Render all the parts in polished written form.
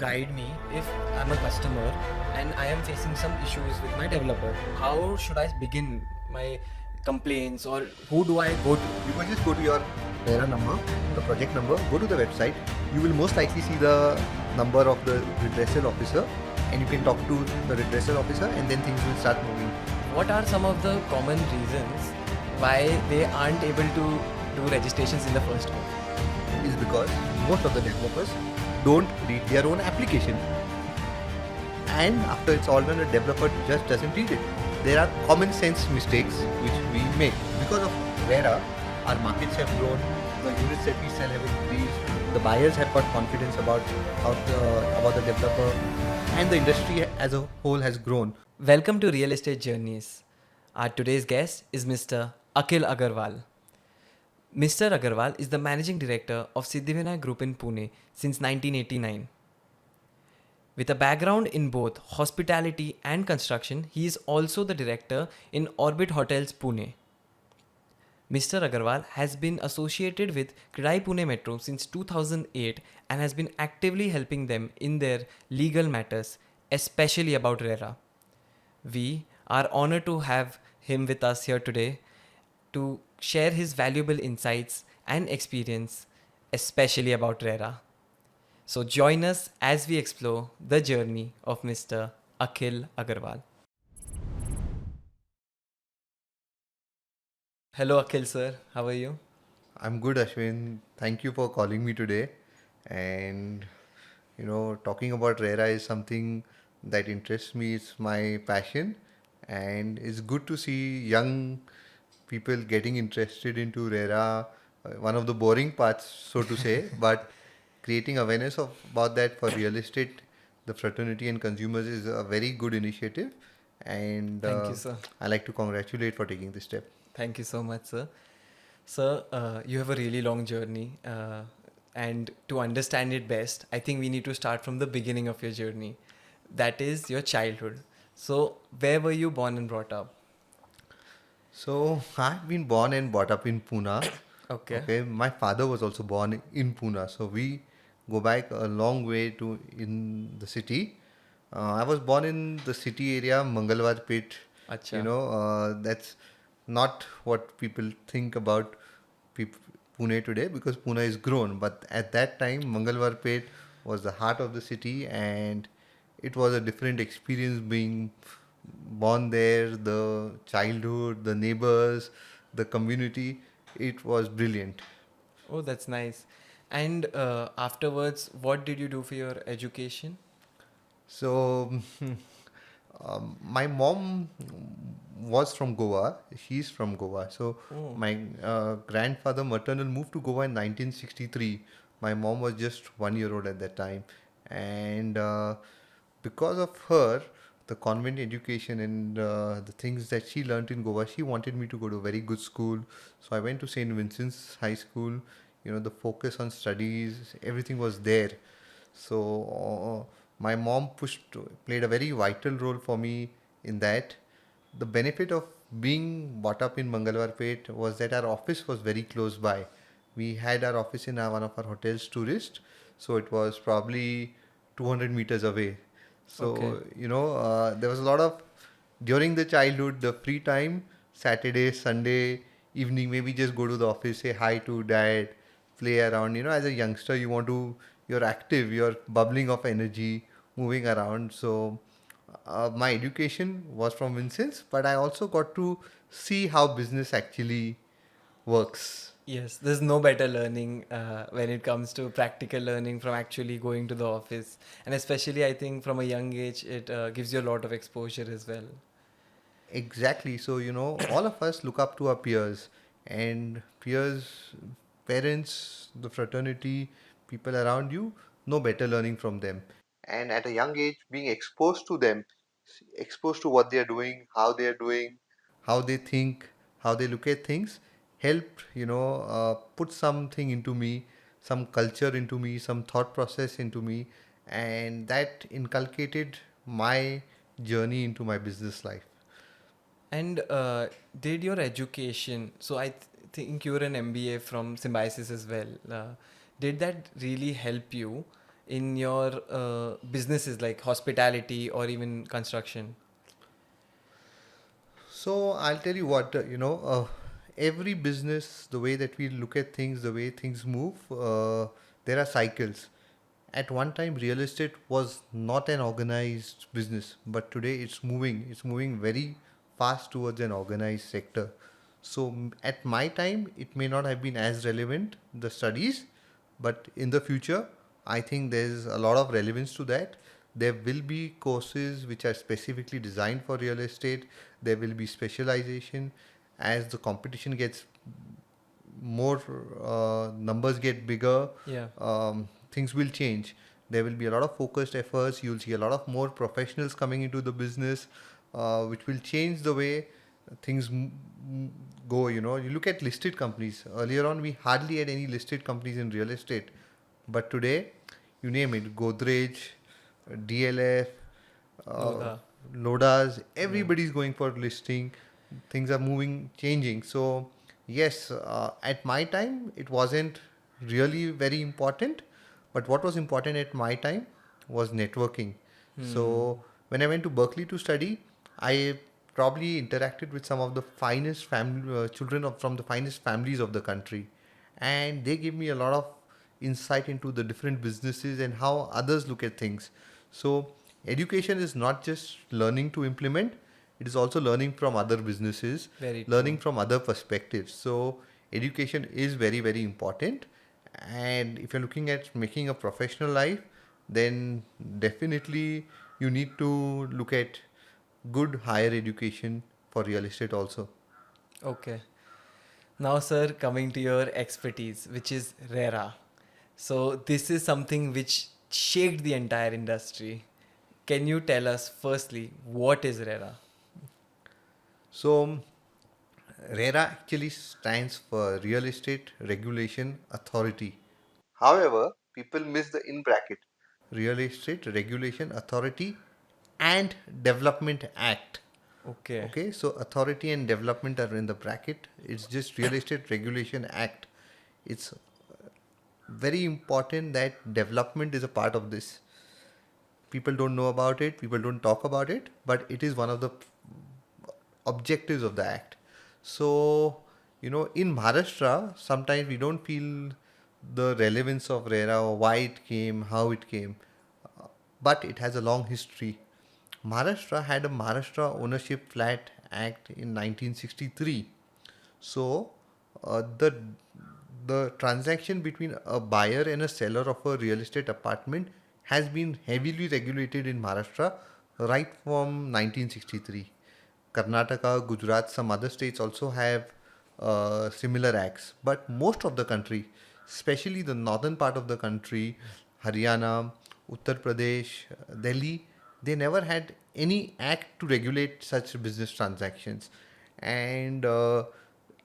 guide me if I'm a customer and I am facing some issues with my developer. How should I begin my complaints, or who do I go to? You can just go to your RERA number, the project number, go to the website. You will most likely see the number of the redressal officer, and you can talk to the redressal officer, and then things will start moving. What are some of the common reasons why they aren't able to do registrations in the first place? Is because most of the developers don't read their own application. And after it's all done, the developer just doesn't read it. There are common sense mistakes which we make. Because of RERA, our markets have grown, the units that we sell have increased, the buyers have got confidence about the developer, and the industry as a whole has grown. Welcome to Real Estate Journeys. Our today's guest is Mr. Akhil Agarwal. Mr. Agarwal is the Managing Director of Siddhivinayak Group in Pune since 1989. With a background in both hospitality and construction, he is also the director in Orbit Hotels Pune. Mr. Agarwal has been associated with Kridai Pune Metro since 2008 and has been actively helping them in their legal matters, especially about RERA. We are honored to have him with us here today to share his valuable insights and experience, especially about RERA. So join us as we explore the journey of Mr. Akhil Agarwal. Hello Akhil sir, how are you? I'm good, Ashwin. Thank you for calling me today. And talking about RERA is something that interests me. It's my passion, and it's good to see young people getting interested into RERA. One of the boring parts, so to say, but creating awareness about that for real estate, the fraternity and consumers is a very good initiative. And Thank you, sir. I like to congratulate for taking this step. Thank you so much, sir. Sir, you have a really long journey, and to understand it best, I think we need to start from the beginning of your journey. That is your childhood. So, where were you born and brought up? So I've been born and brought up in Pune. Okay. Okay, my father was also born in Pune, so we go back a long way to in the city. I was born in the city area, Mangalwarpet. Acha. That's not what people think about Pune today, because Pune is grown. But at that time, Mangalwarpet was the heart of the city, and it was a different experience being born there. The childhood, the neighbors, the community, it was brilliant. Oh, that's nice. And afterwards, what did you do for your education? So, my mom was from Goa. She's from Goa. So, Oh. my grandfather maternal moved to Goa in 1963. My mom was just 1 year old at that time. And because of her, the convent education and the things that she learnt in Goa, she wanted me to go to a very good school. So, I went to St. Vincent's High School. The focus on studies, everything was there. So my mom played a very vital role for me in that. The benefit of being brought up in Mangalwarpet was that our office was very close by. We had our office in one of our hotels, Tourist, so it was probably 200 meters away. So Okay. there was a lot of, during the childhood, the free time, Saturday, Sunday evening, maybe just go to the office, say hi to dad, play around. As a youngster, you're active, you're bubbling of energy, moving around. So my education was from Vincent's, but I also got to see how business actually works. Yes, there's no better learning when it comes to practical learning from actually going to the office. And especially, I think from a young age, it gives you a lot of exposure as well. Exactly. So, all of us look up to our peers, and peers, parents, the fraternity, people around you, no better learning from them. And at a young age, being exposed to them, exposed to what they're doing, how they think, how they look at things, helped, put something into me, some culture into me, some thought process into me, and that inculcated my journey into my business life. And did your education, so think you're an MBA from Symbiosis as well. Did that really help you in your businesses like hospitality or even construction? So I'll tell you what, every business, the way that we look at things, the way things move, there are cycles. At one time, real estate was not an organized business, but today it's moving. It's moving very fast towards an organized sector. So at my time, it may not have been as relevant, the studies, but in the future, I think there's a lot of relevance to that. There will be courses which are specifically designed for real estate. There will be specialization as the competition gets more, numbers get bigger, Yeah. things will change. There will be a lot of focused efforts. You'll see a lot of more professionals coming into the business, which will change the way things go. You look at listed companies. Earlier on, we hardly had any listed companies in real estate, but today, you name it, Godrej, DLF, uh, Lodha. Lodas, Yeah. everybody's going for listing. Things are moving, changing. So, yes, at my time, it wasn't really very important. But what was important at my time was networking. Hmm. So, when I went to Berkeley to study, I probably interacted with some of the finest children from the finest families of the country. And they gave me a lot of insight into the different businesses and how others look at things. So, education is not just learning to implement, it is also learning from other businesses, Very learning true. from other perspectives. So, education is very, very important. And if you're looking at making a professional life, then definitely you need to look at good higher education for real estate also. Okay. Now, sir, coming to your expertise, which is RERA. So, this is something which shaped the entire industry. Can you tell us, firstly, what is RERA? So, RERA actually stands for Real Estate Regulation Authority. However, people miss the in bracket. Real Estate Regulation Authority and Development Act. Okay. Okay, so authority and development are in the bracket. It's just Real Estate Regulation Act. It's very important that development is a part of this. People don't know about it, people don't talk about it, but it is one of the objectives of the act. So, in Maharashtra, sometimes we don't feel the relevance of RERA or why it came, how it came, but it has a long history. Maharashtra had a Maharashtra Ownership Flat Act in 1963. So, the transaction between a buyer and a seller of a real estate apartment has been heavily regulated in Maharashtra right from 1963. Karnataka, Gujarat, some other states also have similar acts, but most of the country, especially the northern part of the country, Haryana, Uttar Pradesh, Delhi, they never had any act to regulate such business transactions. And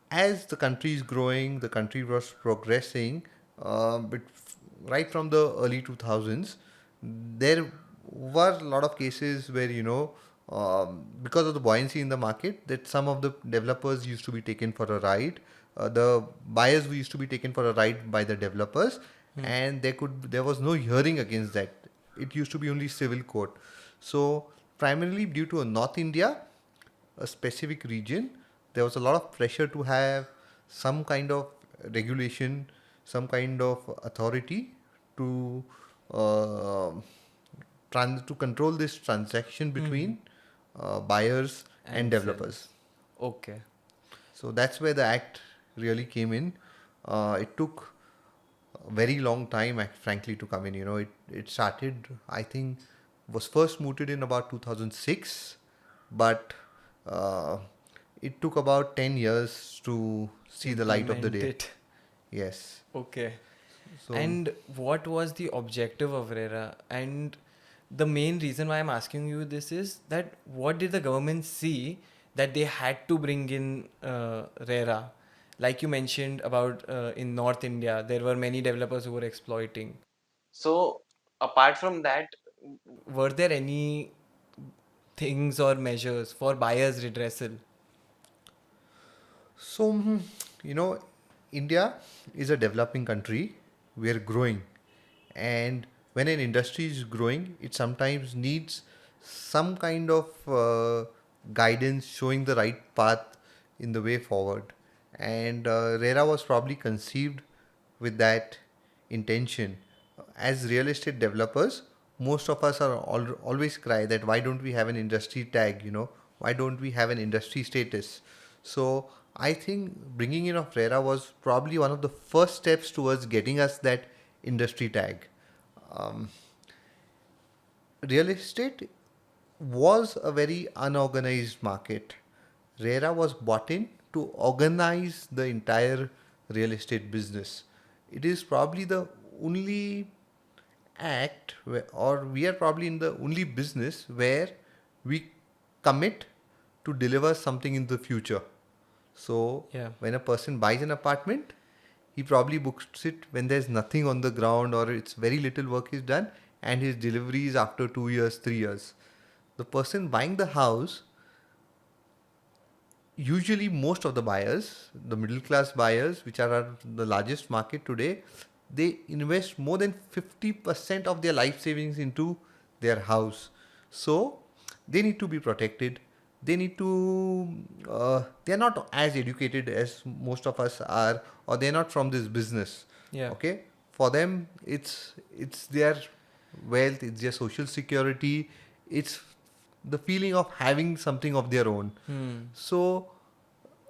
as the country is growing, the country was progressing, but right from the early 2000s, there were a lot of cases where, because of the buoyancy in the market, that some of the developers used to be taken for a ride. The buyers used to be taken for a ride by the developers, Hmm. and there was no hearing against that. It used to be only civil court. So primarily due to North India, a specific region, there was a lot of pressure to have some kind of regulation, some kind of authority to uh, to control this transaction Hmm. between buyers and And developers. sellers. Okay. So that's where the act really came in. It took a very long time, frankly, to come in. It started, I think, was first mooted in about 2006, but uh, it took about 10 years to see the light of the Implement day. it. Yes. Okay. So, And what was the objective of RERA? And the main reason why I'm asking you this is that what did the government see that they had to bring in RERA? Like you mentioned about in North India, there were many developers who were exploiting. So, apart from that, were there any things or measures for buyers redressal? so, you know, India is a developing country. We are growing. And when an industry is growing, it sometimes needs some kind of guidance showing the right path in the way forward. And RERA was probably conceived with that intention. As real estate developers, most of us are always cry that why don't we have an industry tag, why don't we have an industry status? So I think bringing in of RERA was probably one of the first steps towards getting us that industry tag. Um, Real estate was a very unorganized market. RERA was bought in to organize the entire real estate business. It is probably the only act or we are probably in the only business where we commit to deliver something in the future. So Yeah. when a person buys an apartment, he probably books it when there's nothing on the ground or it's very little work is done, and his delivery is after 2 years, 3 years. The person buying the house, usually most of the buyers, the middle class buyers, which are the largest market today, they invest more than 50% of their life savings into their house. So they need to be protected. They need to, they're not as educated as most of us are, or they're not from this business. Yeah. Okay. For them, it's their wealth, it's their social security, it's the feeling of having something of their own. Hmm. So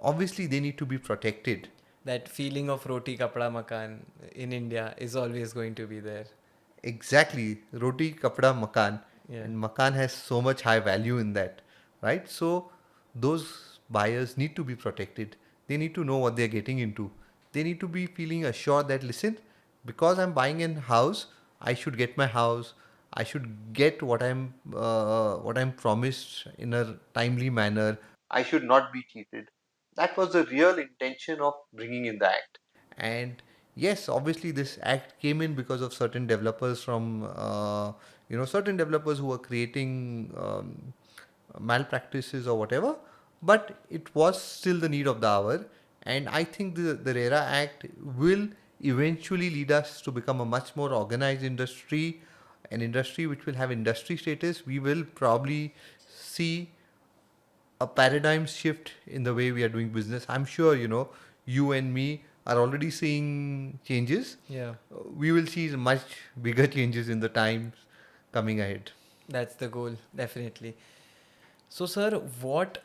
obviously they need to be protected. That feeling of roti kapda makan in India is always going to be there. Exactly, roti kapda makan, Yeah. and makan has so much high value in that, right? So those buyers need to be protected. They need to know what they're getting into. They need to be feeling assured that listen, because I'm buying a house, I should get my house. I should get what I'm promised in a timely manner. I should not be cheated. That was the real intention of bringing in the act. And yes, obviously this act came in because of certain developers from certain developers who were creating malpractices or whatever, but it was still the need of the hour. And I think the RERA Act will eventually lead us to become a much more organized industry, an industry which will have industry status. We will probably see a paradigm shift in the way we are doing business. I'm sure, you and me are already seeing changes. Yeah. We will see much bigger changes in the times coming ahead. That's the goal, definitely. So, sir, what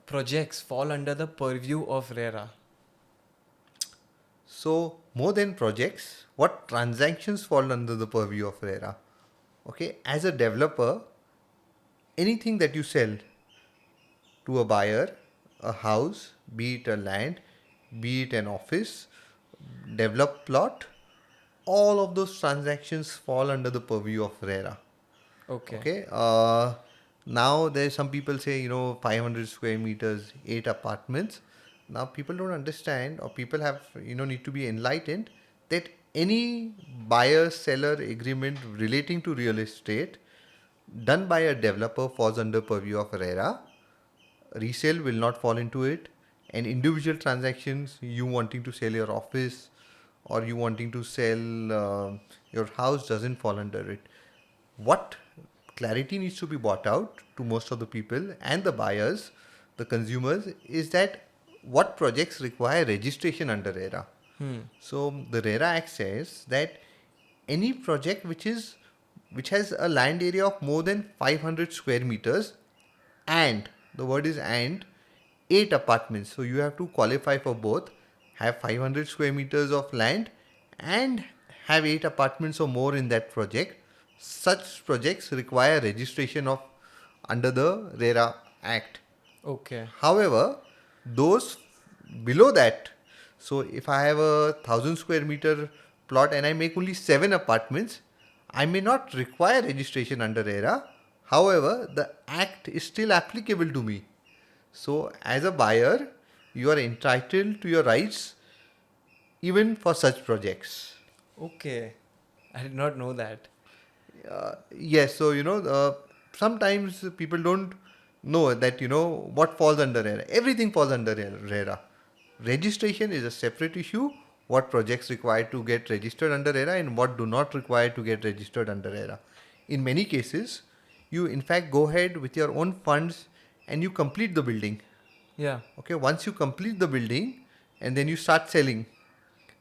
projects fall under the purview of RERA? So, more than projects, what transactions fall under the purview of RERA? Okay, as a developer, anything that you sell to a buyer, a house, be it a land, be it an office, developed plot, all of those transactions fall under the purview of RERA. Okay. Okay. Now there's some people say 500 square meters, 8 apartments. Now people don't understand, or people have need to be enlightened that any buyer seller agreement relating to real estate done by a developer falls under purview of RERA. Resale will not fall into it, and individual transactions, you wanting to sell your office or you wanting to sell your house, doesn't fall under it. What clarity needs to be brought out to most of the people and the buyers, the consumers, is that what projects require registration under RERA. Hmm. So the RERA Act says that any project which has a land area of more than 500 square meters, and the word is and 8 apartments. So you have to qualify for both, have 500 square meters of land and have 8 apartments or more in that project. Such projects require registration of under the RERA Act. Okay. However, those below that, so if I have 1,000 square meter plot and I make only 7 apartments, I may not require registration under RERA. However, the act is still applicable to me. So, as a buyer, you are entitled to your rights even for such projects. Okay. I did not know that. Yes, so sometimes people don't know that what falls under RERA. Everything falls under RERA. Registration is a separate issue. what projects require to get registered under RERA and what do not require to get registered under RERA. In many cases, you in fact go ahead with your own funds and you complete the building. Yeah. Okay, once you complete the building and then you start selling,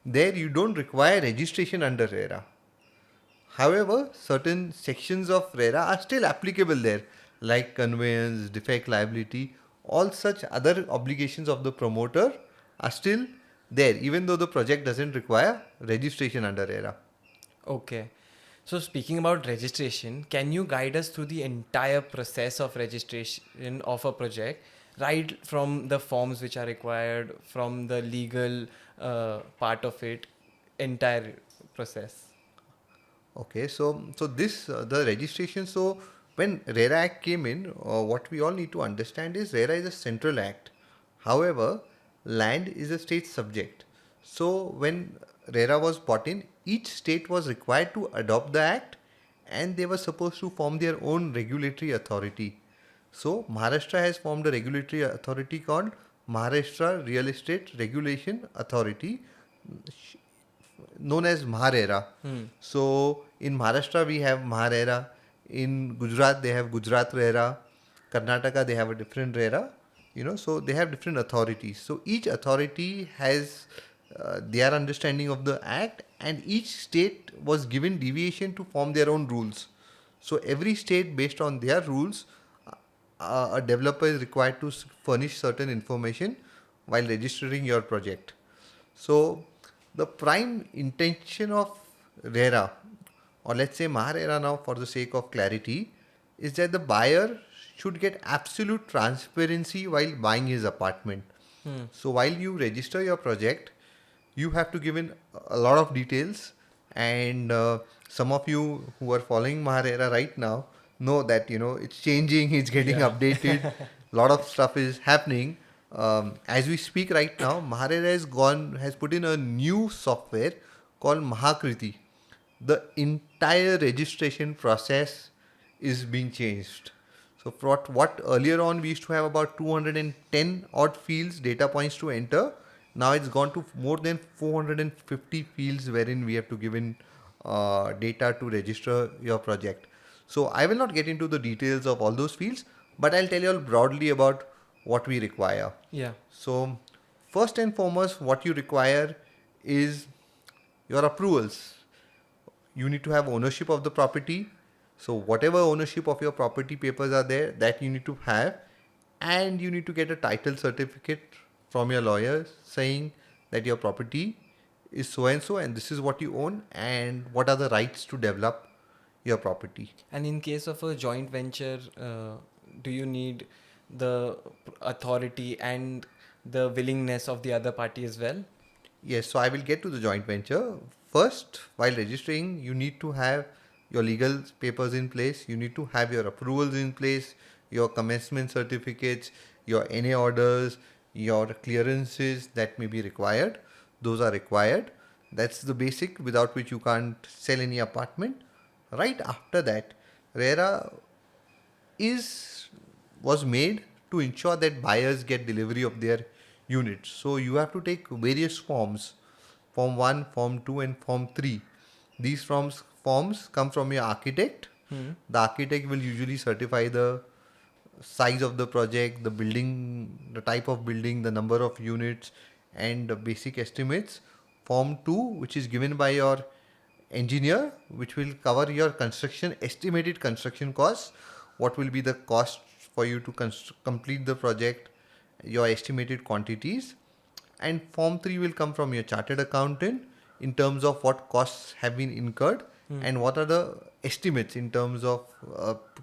there you don't require registration under RERA. However, certain sections of RERA are still applicable there, like conveyance, defect liability, all such other obligations of the promoter are still there, even though the project doesn't require registration under RERA. Okay. So speaking about registration, can you guide us through the entire process of registration of a project, right from the forms which are required, from the legal part of it, entire process? Okay, so this the registration. So when RERA Act came in, what we all need to understand is RERA is a central act. However, land is a state subject. So when RERA was brought in, each state was required to adopt the act, and they were supposed to form their own regulatory authority. So Maharashtra has formed a regulatory authority called Maharashtra Real Estate Regulation Authority, known as Maharera. So in Maharashtra we have Maharera, in Gujarat they have Gujarat RERA, Karnataka they have a different RERA. So they have different authorities. So each authority has their understanding of the act, and each state was given deviation to form their own rules. So every state, based on their rules, a developer is required to furnish certain information while registering your project. So the prime intention of RERA, or let's say Maharera now for the sake of clarity, is that the buyer should get absolute transparency while buying his apartment. So while you register your project, you have to give in a lot of details, and some of you who are following Maharera right now know that it's changing, it's getting Yeah. updated, a lot of stuff is happening. As we speak right now, Maharera has put in a new software called Mahakriti. The entire registration process is being changed. So for what earlier on we used to have about 210 odd fields, data points to enter, now it's gone to more than 450 fields wherein we have to give in data to register your project. So I will not get into the details of all those fields, but I'll tell you all broadly about what we require. Yeah. So first and foremost, what you require is your approvals. You need to have ownership of the property. So whatever ownership of your property papers are there, that you need to have, and you need to get a title certificate from your lawyer saying that your property is so, and this is what you own, and what are the rights to develop your property. And in case of a joint venture, do you need the authority and the willingness of the other party as well? Yes, so I will get to the joint venture. First, while registering, you need to have your legal papers in place, you need to have your approvals in place, your commencement certificates, your NA orders, your clearances that may be required. Those are required. That's the basic without which you can't sell any apartment. Right after that, RERA is was made to ensure that buyers get delivery of their units. So you have to take various forms, form 1, form 2 and form 3. These forms come from your architect. The architect will usually certify the size of the project, the building, the type of building, the number of units, and the basic estimates. Form 2, which is given by your engineer, which will cover your estimated construction costs, what will be the cost for you to complete the project, your estimated quantities. And form 3 will come from your chartered accountant in terms of what costs have been incurred and what are the estimates in terms of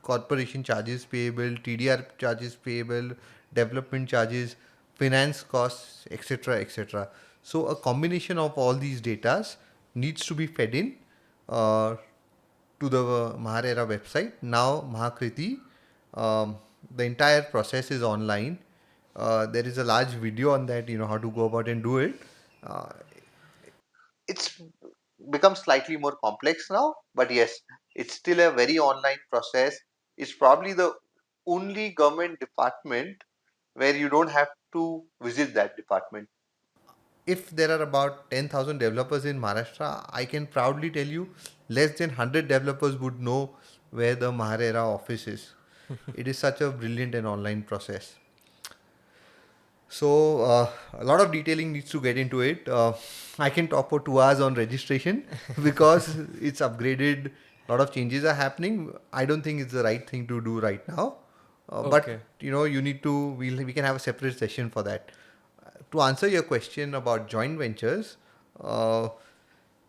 corporation charges payable, TDR charges payable, development charges, finance costs, etc. etc. So a combination of all these datas needs to be fed in uh, to the Maharera website. Now Mahakriti, the entire process is online. There is a large video on that, how to go about and do it. Uh, it's become slightly more complex now, but yes, it's still a very online process. It's probably the only government department where you don't have to visit that department. if there are about 10,000 developers in Maharashtra, I can proudly tell you less than 100 developers would know where the RERA office is. It is such a brilliant and online process. So a lot of detailing needs to get into it. I can talk for 2 hours on registration because it's upgraded. A lot of changes are happening. I don't think it's the right thing to do right now. But Okay. you need to. We can have a separate session for that. To answer your question about joint ventures, uh,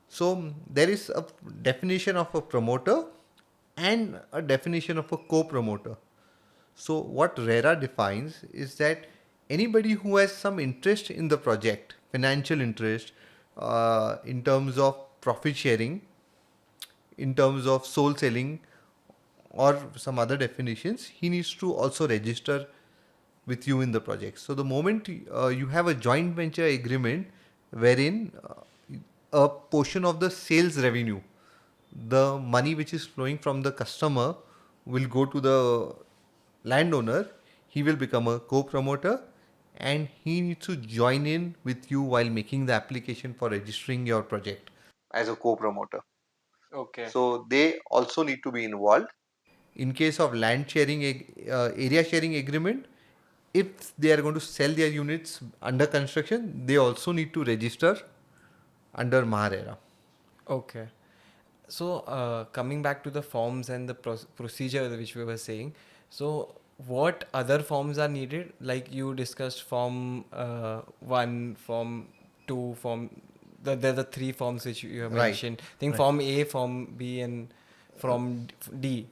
so there is a definition of a promoter and a definition of a co-promoter. So what RERA defines is that anybody who has some interest in the project, financial interest, in terms of profit sharing, in terms of sole selling, or some other definitions, he needs to also register with you in the project. So the moment you have a joint venture agreement wherein a portion of the sales revenue, the money which is flowing from the customer will go to the landowner, he will become a co-promoter and he needs to join in with you while making the application for registering your project as a co-promoter. Okay. So they also need to be involved. In case of land sharing, area sharing agreement, if they are going to sell their units under construction, they also need to register under RERA. Okay. So, coming back to the forms and the procedure which we were saying, so what other forms are needed? Like you discussed form 1, form 2, there are the three forms which you have Right, mentioned. I think right, form A, form B, and form D.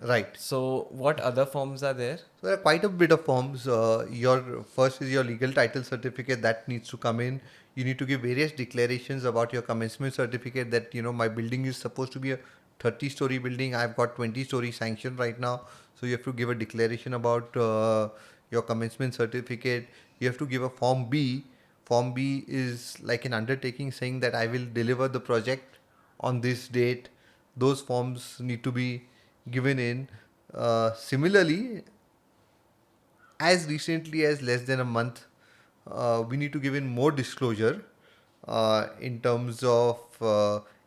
right. So, what other forms are there? So there are quite a bit of forms. Your first is your legal title certificate that needs to come in. You need to give various declarations about your commencement certificate that my building is supposed to be a 30-story building. I've got 20-story sanction right now, so you have to give a declaration about your commencement certificate. You have to give a form B. Form B is like an undertaking saying that I will deliver the project on this date. Those forms need to be given in. Similarly, as recently as less than a month, we need to give in more disclosure in terms of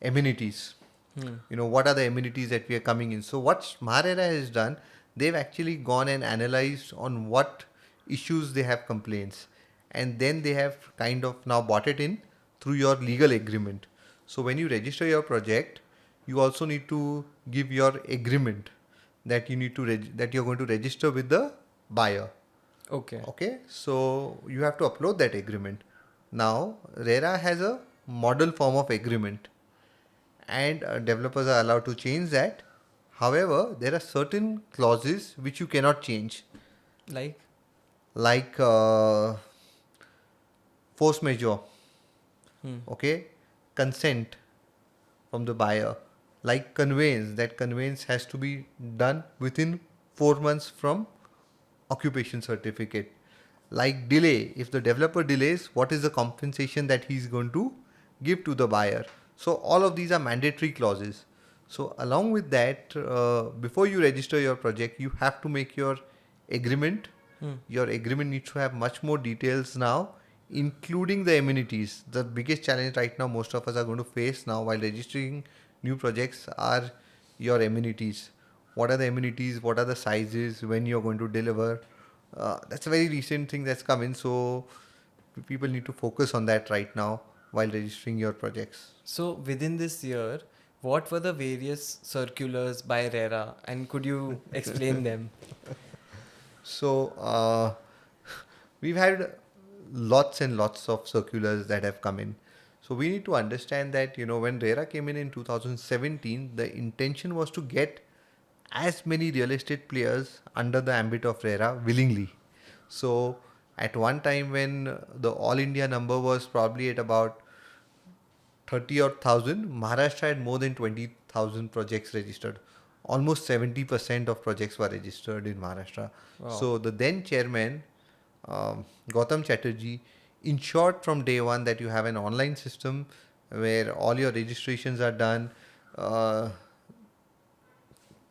amenities. Hmm. What are the amenities that we are coming in? So what Smarera has done, they've actually gone and analyzed on what issues they have complaints, and then they have kind of now brought it in through your legal agreement. So when you register your project, you also need to give your agreement that you need to that you're going to register with the buyer. Okay. Okay, so you have to upload that agreement. Now, RERA has a model form of agreement, and developers are allowed to change that. However, there are certain clauses which you cannot change, Like? like force majeure, Hmm. okay, consent from the buyer, like conveyance. That conveyance has to be done within 4 months from occupation certificate. Like delay, if the developer delays, what is the compensation that he's going to give to the buyer? So all of these are mandatory clauses. So along with that, before you register your project, you have to make your agreement. Hmm. Your agreement needs to have much more details now, including the amenities. The biggest challenge right now most of us are going to face now while registering new projects are your amenities. What are the amenities? What are the sizes? When you're going to deliver? That's a very recent thing that's come in, so people need to focus on that right now while registering your projects. So, within this year, what were the various circulars by RERA, and could you explain them? So we've had lots and lots of circulars that have come in. So we need to understand that when RERA came in 2017, the intention was to get as many real estate players under the ambit of RERA willingly. So at one time when the all India number was probably at about 30 or 1000, Maharashtra had more than 20,000 projects registered. Almost 70% of projects were registered in Maharashtra. Wow. So the then chairman, Gautam Chatterjee, ensured from day one that you have an online system where all your registrations are done, uh,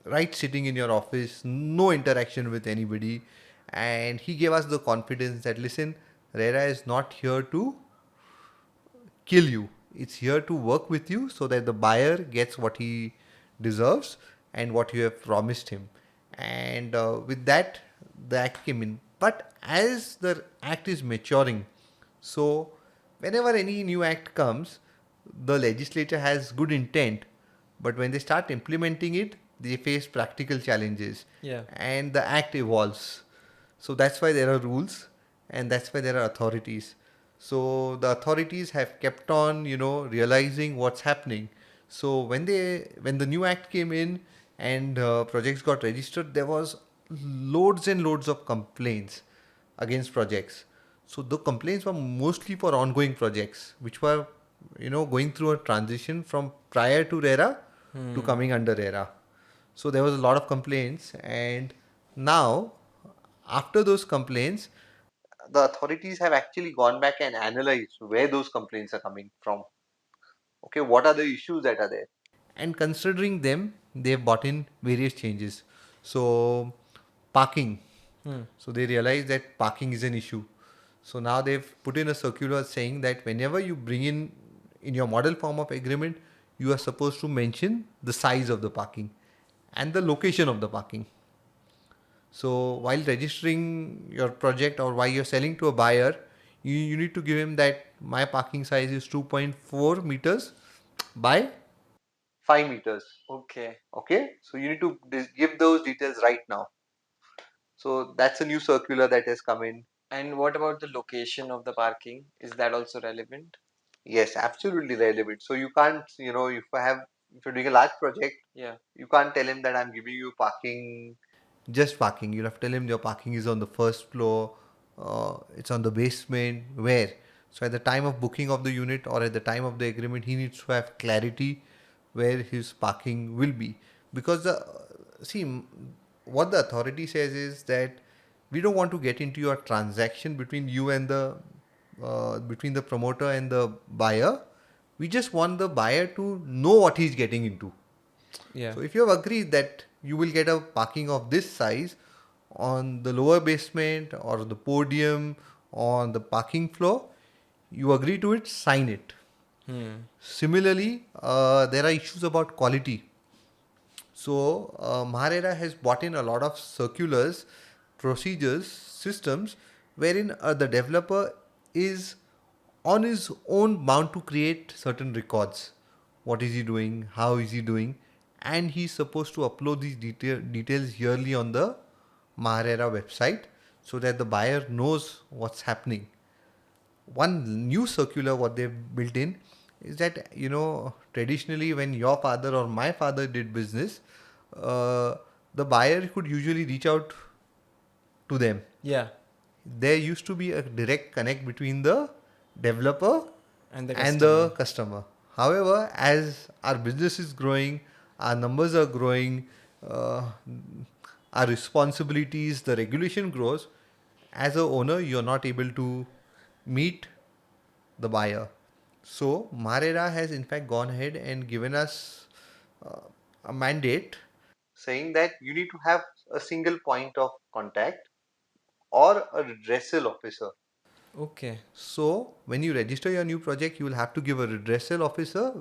right sitting in your office, no interaction with anybody. And he gave us the confidence that listen, RERA is not here to kill you. It's here to work with you so that the buyer gets what he deserves and what you have promised him. And with that, the act came in. But as the act is maturing, so whenever any new act comes, the legislature has good intent, but when they start implementing it, they face practical challenges. Yeah. And the act evolves. So that's why there are rules and that's why there are authorities. So the authorities have kept on, realizing what's happening. So when the new act came in and projects got registered, there was loads and loads of complaints against projects. So the complaints were mostly for ongoing projects, which were, going through a transition from prior to RERA to coming under RERA. So there was a lot of complaints, and now after those complaints, the authorities have actually gone back and analyzed where those complaints are coming from. Okay, what are the issues that are there? And considering them, they've brought in various changes. So, parking. So they realize that parking is an issue. So now they've put in a circular saying that whenever you bring in your model form of agreement, you are supposed to mention the size of the parking and the location of the parking. So while registering your project or while you're selling to a buyer, you need to give him that my parking size is 2.4 meters by 5 meters. Okay. Okay, so you need to give those details right now. So that's a new circular that has come in. And what about the location of the parking? Is that also relevant? Yes, absolutely relevant. So you can't, if you're doing a large project, Yeah. you can't tell him that I'm giving you parking, just parking. You'll have to tell him your parking is on the first floor, it's on the basement, where. So at the time of booking of the unit or at the time of the agreement, he needs to have clarity where his parking will be. Because what the authority says is that we don't want to get into your transaction between you and between the promoter and the buyer. We just want the buyer to know what he's getting into. Yeah. So if you have agreed that you will get a parking of this size on the lower basement or the podium on the parking floor, you agree to it, sign it. Similarly, there are issues about quality. So Maharera has brought in a lot of circulars, procedures, systems wherein the developer is on his own bound to create certain records. What is he doing? How is he doing? And he's supposed to upload these details yearly on the Maharera website so that the buyer knows what's happening. One new circular what they've built in is that traditionally when your father or my father did business, uh, the buyer could usually reach out to them. Yeah. There used to be a direct connect between the developer And the and customer. the customer. However, as our business is growing, our numbers are growing, our responsibilities, the regulation grows. As a owner, you're not able to meet the buyer. So Marera has in fact gone ahead and given us uh, a mandate saying that you need to have a single point of contact or a redressal officer. Okay. So when you register your new project, you will have to give a redressal officer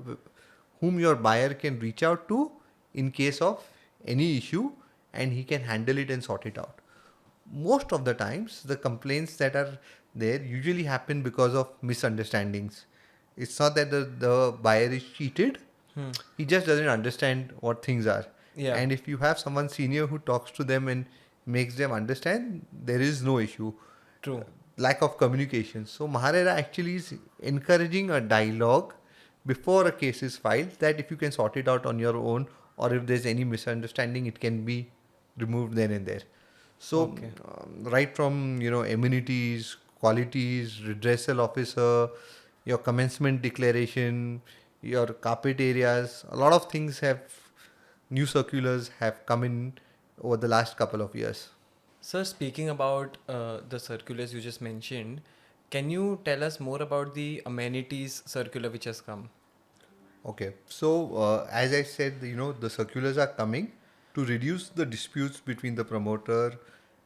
whom your buyer can reach out to in case of any issue, and he can handle it and sort it out. Most of the times, the complaints that are there usually happen because of misunderstandings. It's not that the buyer is cheated, he just doesn't understand what things are. Yeah. And if you have someone senior who talks to them and makes them understand, there is no issue. True. Lack of communication. So Maharera actually is encouraging a dialogue before a case is filed, that if you can sort it out on your own or if there's any misunderstanding, it can be removed then and there. So Okay. right from amenities, qualities, redressal officer, your commencement declaration, your carpet areas, a lot of things have new circulars have come in over the last couple of years. Sir, speaking about the circulars you just mentioned, can you tell us more about the amenities circular which has come? Okay, so as I said, the circulars are coming to reduce the disputes between the promoter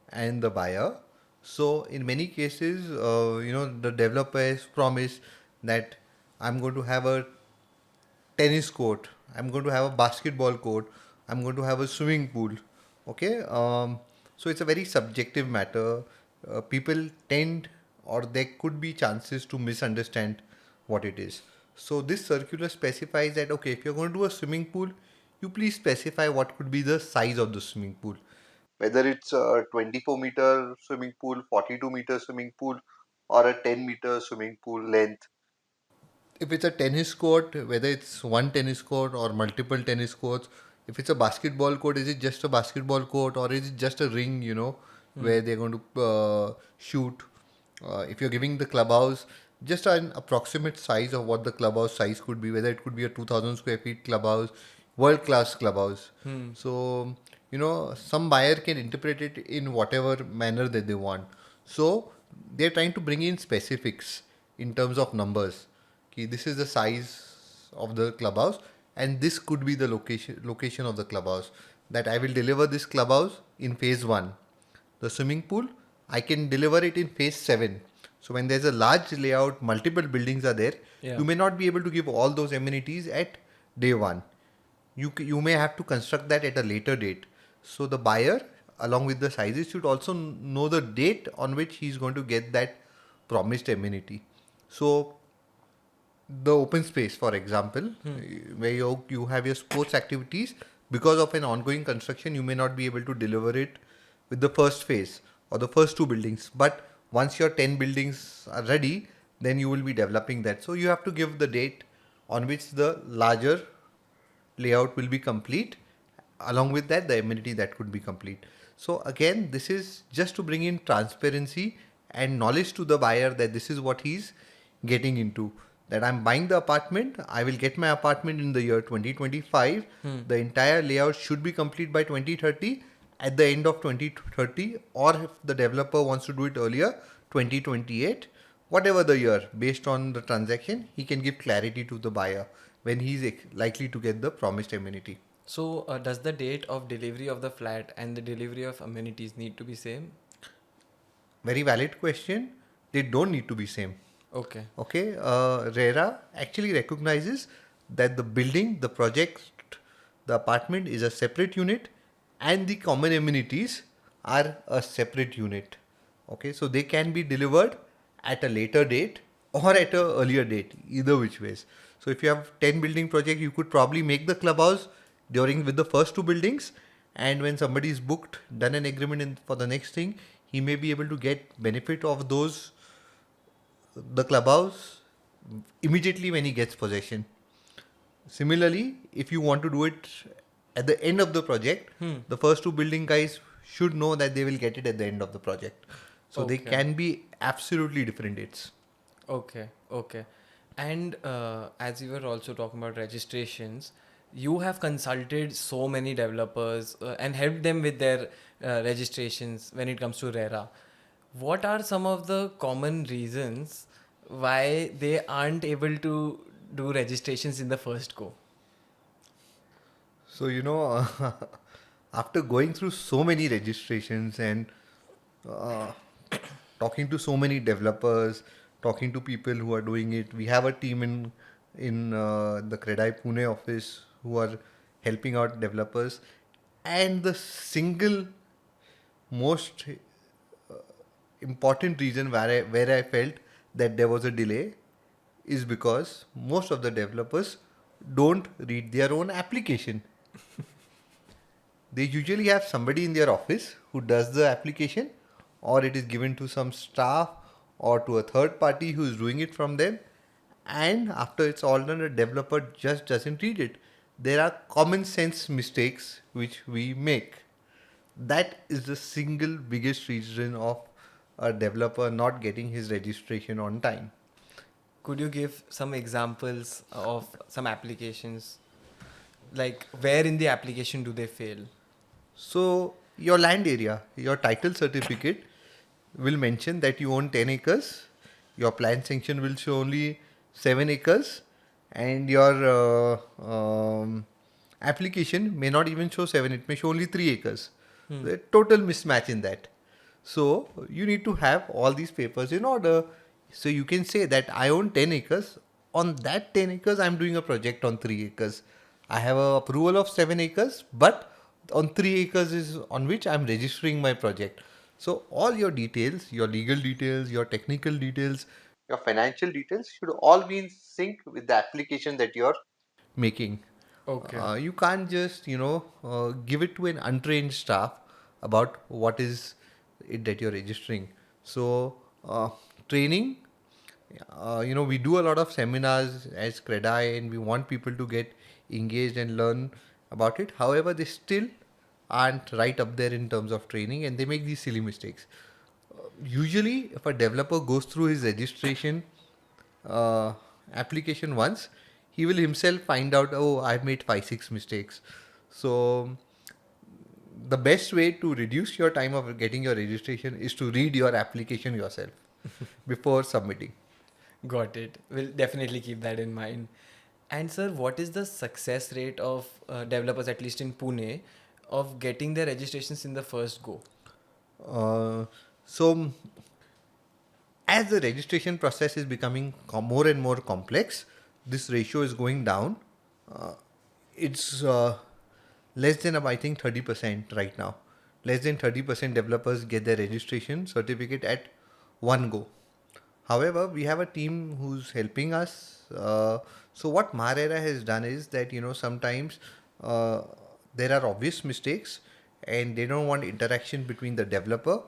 and the buyer. So in many cases, the developer has promised that I'm going to have a tennis court, I'm going to have a basketball court, I'm going to have a swimming pool. Okay, so it's a very subjective matter. People tend, or there could be chances to misunderstand what it is. So this circular specifies that okay, if you're going to do a swimming pool, you please specify what could be the size of the swimming pool. Whether it's a 24-meter swimming pool, 42-meter swimming pool, or a 10-meter swimming pool length. If it's a tennis court, whether it's one tennis court or multiple tennis courts, if it's a basketball court, is it just a basketball court or is it just a ring, where they're going to shoot? If you're giving the clubhouse, just an approximate size of what the clubhouse size could be, whether it could be a 2000 square feet clubhouse, world class clubhouse. So, some buyer can interpret it in whatever manner that they want. So, they're trying to bring in specifics in terms of numbers. Okay, this is the size of the clubhouse, and this could be the location of the clubhouse. That I will deliver this clubhouse in phase 1. The swimming pool, I can deliver it in phase 7. So when there's a large layout, multiple buildings are there, Yeah. you may not be able to give all those amenities at day 1. You may have to construct that at a later date. So the buyer, along with the sizes, should also know the date on which he's going to get that promised amenity. So the open space, for example, where you have your sports activities, because of an ongoing construction, you may not be able to deliver it with the first phase or the first 2 buildings. But once your 10 buildings are ready, then you will be developing that. So you have to give the date on which the larger layout will be complete. Along with that, the amenity that could be complete. So again, this is just to bring in transparency and knowledge to the buyer that this is what he's getting into. That I'm buying the apartment, I will get my apartment in the year 2025. The entire layout should be complete by 2030. At the end of 2030, or if the developer wants to do it earlier, 2028, whatever the year, based on the transaction, he can give clarity to the buyer when he's likely to get the promised amenity. So, does the date of delivery of the flat and the delivery of amenities need to be same? Very valid question. They don't need to be same. Okay. Okay, RERA actually recognizes that the building, the project, the apartment is a separate unit, and the common amenities are a separate unit. Okay, so they can be delivered at a later date or at a earlier date, either which ways. So if you have 10 building project, you could probably make the clubhouse with the first 2 buildings, and when somebody is booked, done an agreement for the next thing, he may be able to get benefit of the clubhouse immediately when he gets possession. Similarly, if you want to do it at the end of the project, the first 2 building guys should know that they will get it at the end of the project. So they Okay. can be absolutely different dates. Okay. Okay. And as you were also talking about registrations, you have consulted so many developers and helped them with their registrations when it comes to RERA. What are some of the common reasons why they aren't able to do registrations in the first go? So, after going through so many registrations and uh, talking to so many developers, talking to people who are doing it, we have a team in the Credai Pune office who are helping out developers. And the single most important reason where I felt that there was a delay is because most of the developers don't read their own application. They usually have somebody in their office who does the application, or it is given to some staff or to a third party who is doing it from them. And after it's all done, a developer just doesn't read it. There are common sense mistakes which we make. That is the single biggest reason of a developer not getting his registration on time. Could you give some examples of some applications? Like, where in the application do they fail? So, your land area, your title certificate will mention that you own 10 acres. Your plan sanction will show only 7 acres. And your application may not even show 7, it may show only 3 acres. The total mismatch in that. So, you need to have all these papers in order. So, you can say that I own 10 acres on that 10 acres, I'm doing a project on 3 acres. I have a approval of 7 acres, but on 3 acres is on which I'm registering my project. So all your details, your legal details, your technical details, your financial details should all be in sync with the application that you're making. Okay. You can't just, give it to an untrained staff about what is it that you're registering. So, training, we do a lot of seminars as CREDI and we want people to get engaged and learn about it. However, they still aren't right up there in terms of training and they make these silly mistakes. Usually, if a developer goes through his registration uh, application once, he will himself find out, oh, I've made 5, 6 mistakes. So, the best way to reduce your time of getting your registration is to read your application yourself before submitting. Got it. We'll definitely keep that in mind. And sir, what is the success rate of developers, at least in Pune, of getting their registrations in the first go? So, as the registration process is becoming more and more complex, this ratio is going down. Uh, it's less than, I think, 30% right now. Less than 30% developers get their registration certificate at one go. However, we have a team who's helping us. So what RERA has done is that, sometimes uh, there are obvious mistakes and they don't want interaction between the developer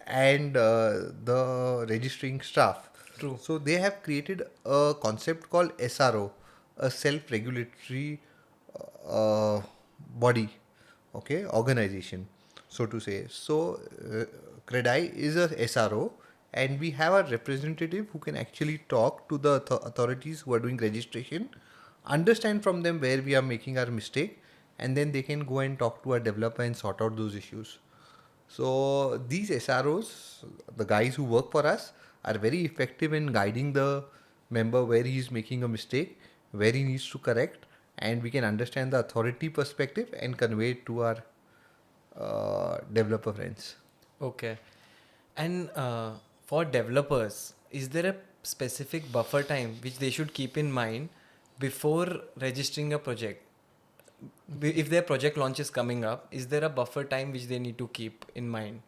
and the registering staff. True. So they have created a concept called SRO, a self-regulatory uh, body, okay, organization, so to say. So CREDI is a SRO, and we have a representative who can actually talk to the authorities who are doing registration, understand from them where we are making our mistake, and then they can go and talk to a developer and sort out those issues. So these SROs, the guys who work for us, are very effective in guiding the member where he is making a mistake, where he needs to correct, and we can understand the authority perspective and convey it to our developer friends. Okay. And for developers, is there a specific buffer time which they should keep in mind before registering a project? If their project launch is coming up, is there a buffer time which they need to keep in mind?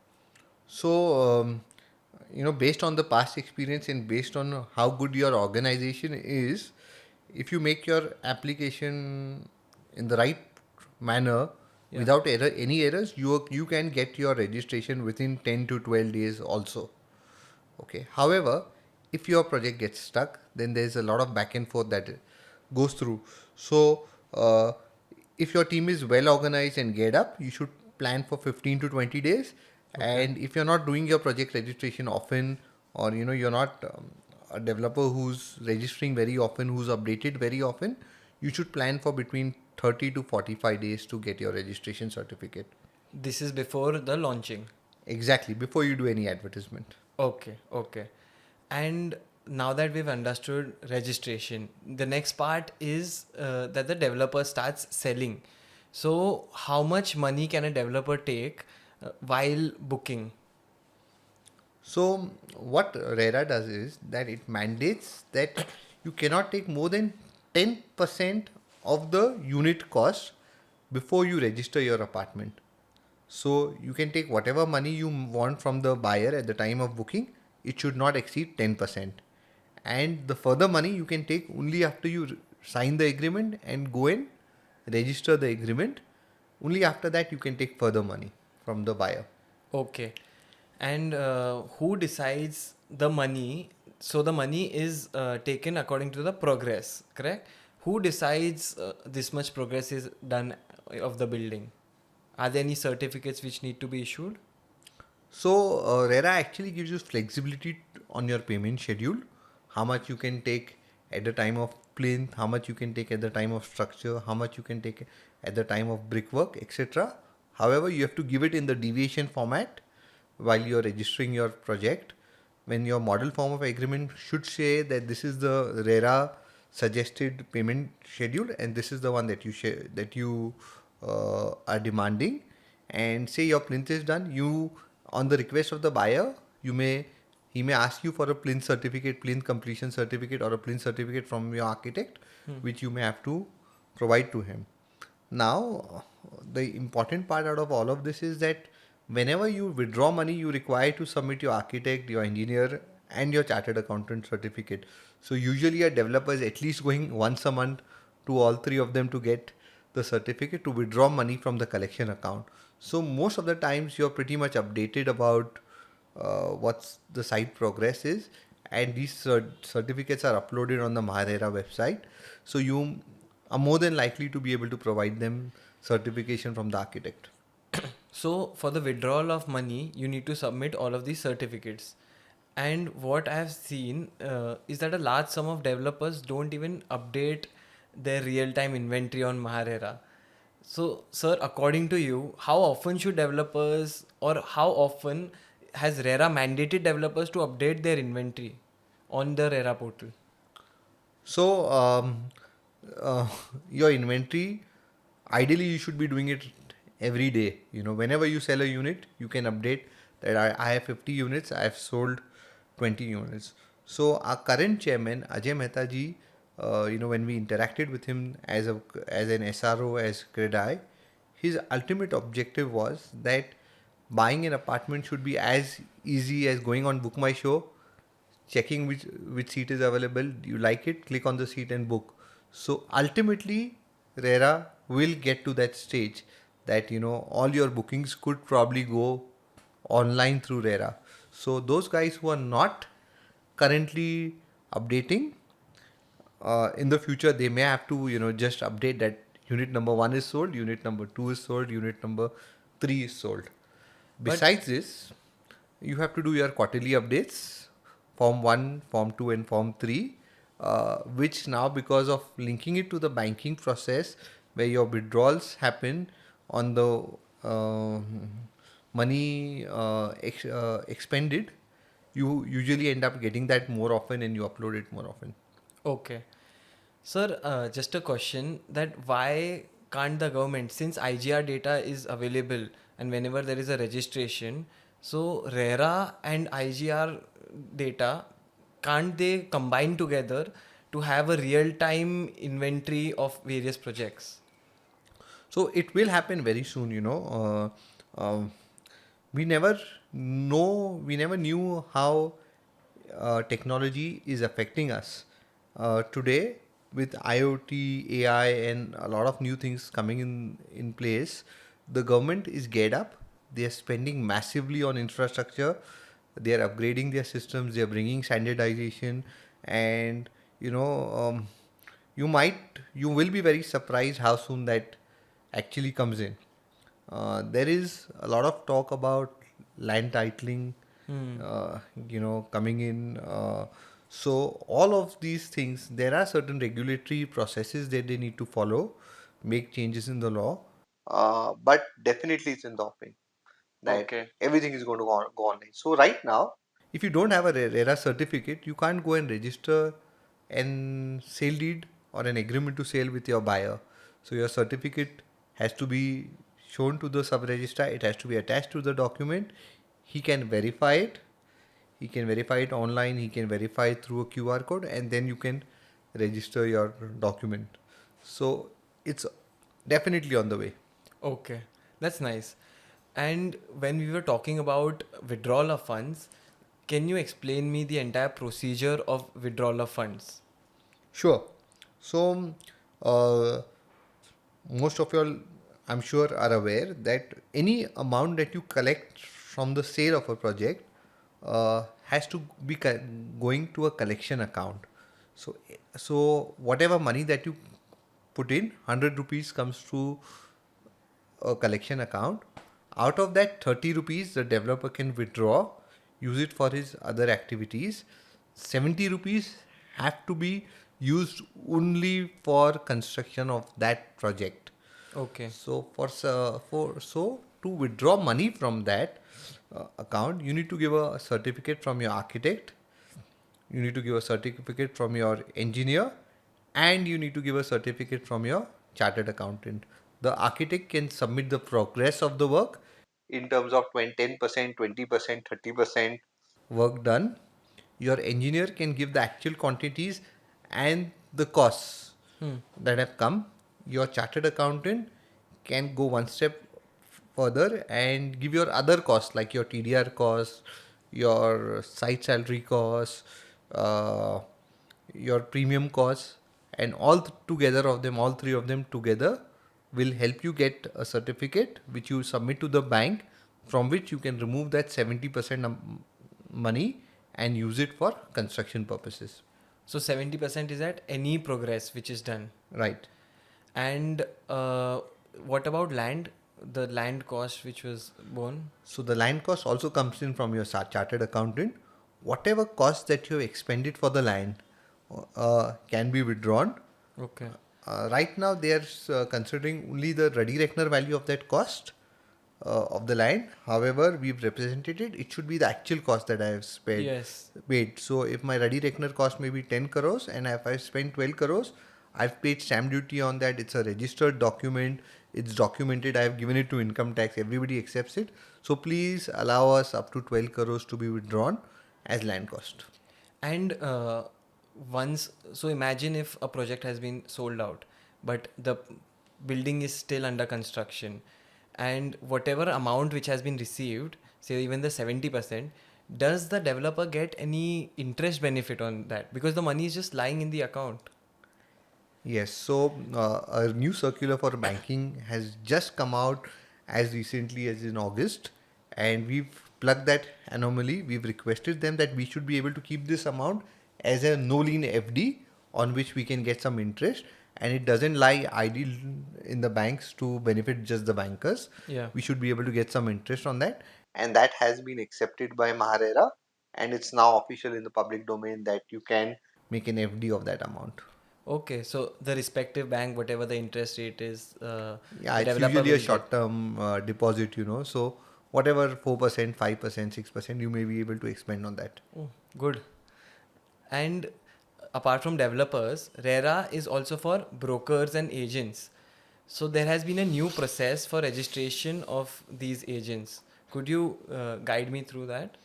So, based on the past experience and based on how good your organization is, if you make your application in the right manner, Yeah. without any errors, you can get your registration within 10 to 12 days also. Okay. However, if your project gets stuck, then there's a lot of back and forth that goes through. So, if your team is well organized and geared up, you should plan for 15 to 20 days. Okay. And if you're not doing your project registration often, or you're not a developer who's registering very often, who's updated very often, you should plan for between 30 to 45 days to get your registration certificate. This is before the launching. Exactly, before you do any advertisement. Okay, okay. And now that we've understood registration, the next part is that the developer starts selling. So, how much money can a developer take while booking? So, what RERA does is that it mandates that you cannot take more than 10% of the unit cost before you register your apartment. So, you can take whatever money you want from the buyer at the time of booking, it should not exceed 10%. And the further money you can take only after you sign the agreement and go and register the agreement. Only after that you can take further money from the buyer. Okay. And who decides the money? So, the money is taken according to the progress, correct? Who decides this much progress is done of the building? Are there any certificates which need to be issued? So RERA actually gives you flexibility on your payment schedule. How much you can take at the time of plinth, how much you can take at the time of structure, how much you can take at the time of brickwork, etc. However, you have to give it in the deviation format while you're registering your project. When your model form of agreement should say that this is the RERA suggested payment schedule and this is the one that you are demanding, and say your plinth is done, you, on the request of the buyer, he he may ask you for a plinth certificate, plinth completion certificate, or a plinth certificate from your architect, which you may have to provide to him. Now, the important part out of all of this is that whenever you withdraw money, you require to submit your architect, your engineer, and your chartered accountant certificate. So usually a developer is at least going once a month to all three of them to get the certificate to withdraw money from the collection account. So most of the times you're pretty much updated about what's the site progress is, and these certificates are uploaded on the RERA website. So you are more than likely to be able to provide them certification from the architect. So for the withdrawal of money, you need to submit all of these certificates. And what I have seen is that a large sum of developers don't even update their real-time inventory on Maharera. So, sir, according to you, how often should developers, or how often has RERA mandated developers to update their inventory on the RERA portal? So uh, your inventory, ideally you should be doing it every day. Whenever you sell a unit, you can update that I have 50 units, I have sold 20 units. So our current chairman Ajay Mehta ji, when we interacted with him as an SRO, as CREDI, his ultimate objective was that buying an apartment should be as easy as going on Book My Show, checking which seat is available, you like it, click on the seat and book. So ultimately RERA will get to that stage that all your bookings could probably go online through RERA. So those guys who are not currently updating, in the future they may have to just update that unit number 1 is sold, unit number 2 is sold, unit number 3 is sold. But Besides this, you have to do your quarterly updates, Form 1, Form 2, and Form 3, which now, because of linking it to the banking process, where your withdrawals happen on the money expended, you usually end up getting that more often and you upload it more often. okay. Sir, just a question that why can't the government, since IGR data is available and whenever there is a registration, so RERA and IGR data, can't they combine together to have a real-time inventory of various projects? So it will happen very soon. We never we never knew how technology is affecting us. Today, with IoT, AI, and a lot of new things coming in place, the government is geared up. They are spending massively on infrastructure. They are upgrading their systems. They are bringing standardization, and you know, you will be very surprised how soon that actually comes in. There is a lot of talk about land titling, coming in. So all of these things, there are certain regulatory processes that they need to follow, make changes in the law. But definitely it's in the offing that Okay. everything is going to go online. So right now, if you don't have a RERA certificate, you can't go and register an sale deed or an agreement to sale with your buyer. So your certificate has to be shown to the sub registrar. It has to be attached to the document. He can verify it. He can verify it online. He can verify it through a QR code, and then you can register your document. So it's definitely on the way. Okay, that's nice. And when we were talking about withdrawal of funds, can you explain me the entire procedure of withdrawal of funds? Sure. So, uh, most of you all, I'm sure, are aware that any amount that you collect from the sale of a project has to be going to a collection account. So whatever money that you put in, 100 rupees comes to a collection account. Out of that, 30 rupees the developer can withdraw, use it for his other activities. 70 rupees have to be used only for construction of that project. Okay. So to withdraw money from that account, you need to give a certificate from your architect, you need to give a certificate from your engineer, and you need to give a certificate from your chartered accountant. The architect can submit the progress of the work in terms of 10%, 20%, 30% work done. Your engineer can give the actual quantities and the costs that have come. Your chartered accountant can go one step further and give your other costs like your TDR costs, your site salary costs, uh, your premium costs, and together of them, all three of them together will help you get a certificate which you submit to the bank, from which you can remove that 70% money and use it for construction purposes. So 70% is at any progress which is done. Right. And what about land? The land cost which was borne? So the land cost also comes in from your chartered accountant. Whatever cost that you have expended for the land can be withdrawn. Okay. Right now, they are considering only the ready reckoner value of that cost of the land. However, we've represented it. It should be the actual cost that I have Yes. paid. So if my ready reckoner cost may be 10 crores and if I spent 12 crores, I've paid stamp duty on that. It's a registered document. It's documented. I have given it to income tax. Everybody accepts it. So please allow us up to 12 crores to be withdrawn as land cost. And so imagine if a project has been sold out, but the building is still under construction, and whatever amount which has been received, say even the 70%, does the developer get any interest benefit on that? Because the money is just lying in the account. Yes, so a new circular for banking has just come out as recently as in August, and we've plugged that anomaly. We've requested them that we should be able to keep this amount as a no lien FD on which we can get some interest, and it doesn't lie idle in the banks to benefit just the bankers. Yeah. We should be able to get some interest on that, and that has been accepted by RERA, and it's now official in the public domain that you can make an FD of that amount. Okay, so the respective bank, whatever the interest rate is, Yeah, the it's developer usually a will get. short-term deposit, So whatever 4%, 5%, 6%, you may be able to expend on that. Oh, good. And apart from developers, RERA is also for brokers and agents. So there has been a new process for registration of these agents. Could you guide me through that?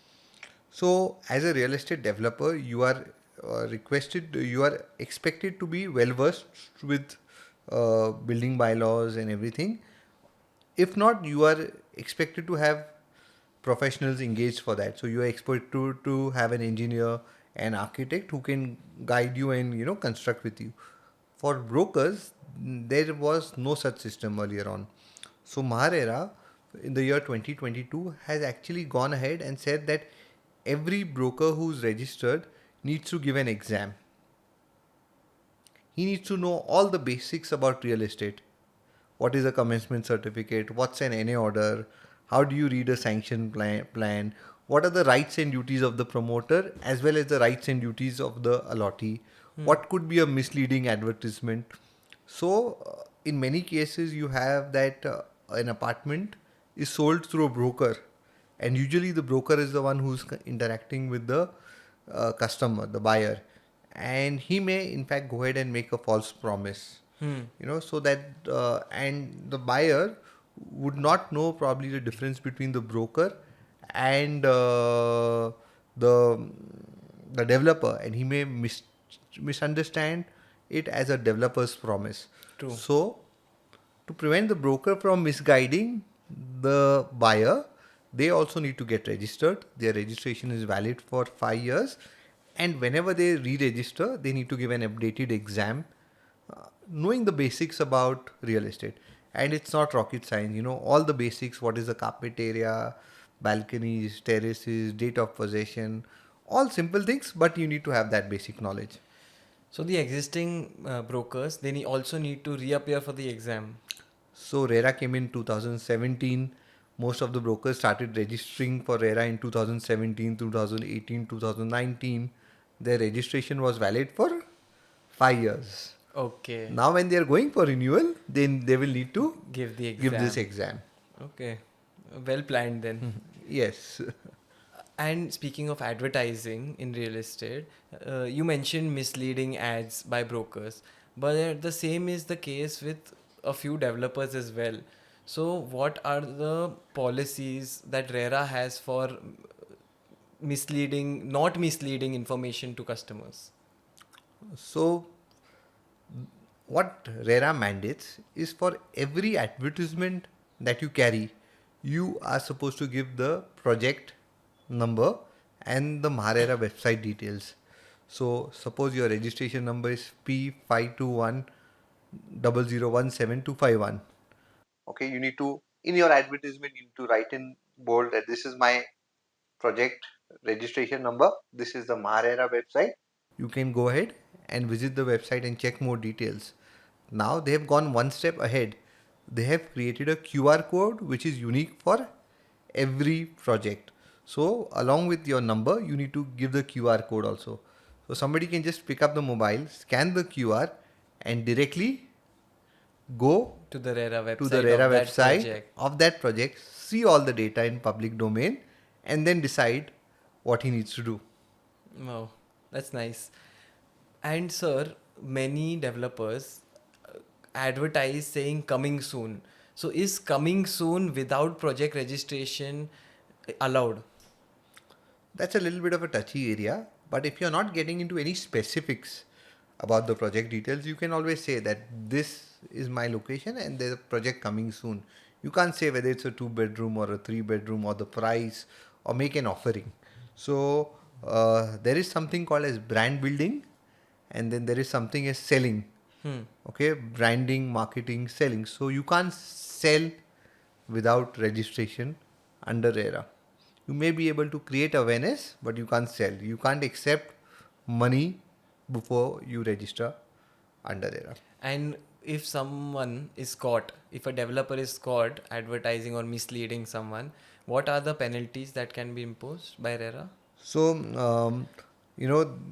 So as a real estate developer, you are expected to be well versed with building bylaws and everything. If not, you are expected to have professionals engaged for that. So you are expected to have an engineer, an architect who can guide you and construct with you. For brokers, there was no such system earlier on. So Maharera in the year 2022 has actually gone ahead and said that every broker who's registered needs to give an exam. He needs to know all the basics about real estate. What is a commencement certificate? What's an NA order? How do you read a sanction plan? What are the rights and duties of the promoter as well as the rights and duties of the allottee? What could be a misleading advertisement? So, in many cases, you have that an apartment is sold through a broker, and usually the broker is the one who's interacting with the customer, the buyer, and he may in fact go ahead and make a false promise. So that and the buyer would not know probably the difference between the broker and the developer, and he may misunderstand it as a developer's promise. True. So to prevent the broker from misguiding the buyer, they also need to get registered. Their registration is valid for 5 years, and whenever they re-register, they need to give an updated exam, knowing the basics about real estate. And it's not rocket science, all the basics. What is the carpet area, balconies, terraces, date of possession, all simple things, but you need to have that basic knowledge. So the existing brokers, they also need to reappear for the exam. So RERA came in 2017. Most of the brokers started registering for RERA in 2017, 2018, 2019. Their registration was valid for 5 years. Okay. Now when they are going for renewal, then they will need to Give the exam. give this exam. Okay. Well planned then. Yes. And speaking of advertising in real estate, you mentioned misleading ads by brokers, but the same is the case with a few developers as well. So, what are the policies that RERA has for not misleading information to customers? So what RERA mandates is for every advertisement that you carry, you are supposed to give the project number and the Maharera website details. So suppose your registration number is P521001721. Okay, you need to, in your advertisement, you need to write in bold that this is my project registration number, this is the Maharera website. You can go ahead and visit the website and check more details. Now they have gone one step ahead. They have created a QR code which is unique for every project. So along with your number, you need to give the QR code also. So somebody can just pick up the mobile, scan the QR, and directly go To the RERA to the website RERA of that website project. of that project, see all the data in public domain, and then decide what he needs to do. Wow, that's nice. And sir, many developers advertise saying coming soon. So is coming soon without project registration allowed? That's a little bit of a touchy area, but if you're not getting into any specifics about the project details, you can always say that this is my location and there's a project coming soon. You can't say whether it's a 2 bedroom or a 3 bedroom or the price or make an offering. So there is something called as brand building, and then there is something as selling. Okay, branding, marketing, selling. So you can't sell without registration under RERA. You may be able to create awareness, but you can't sell. You can't accept money before you register under RERA. And if someone is caught, if a developer is caught advertising or misleading someone, what are the penalties that can be imposed by RERA? So,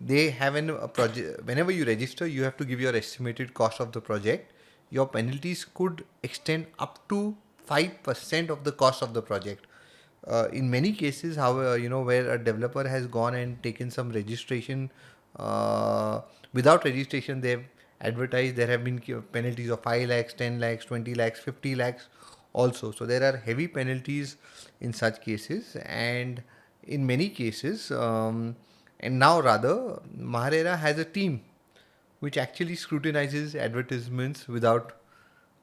they have a project. Whenever you register, you have to give your estimated cost of the project. Your penalties could extend up to 5% of the cost of the project. In many cases, however, where a developer has gone and taken some registration, without registration, they have advertised, there have been penalties of 5 lakhs, 10 lakhs, 20 lakhs, 50 lakhs also. So there are heavy penalties in such cases, and in many cases, and now rather, Maharera has a team which actually scrutinizes advertisements without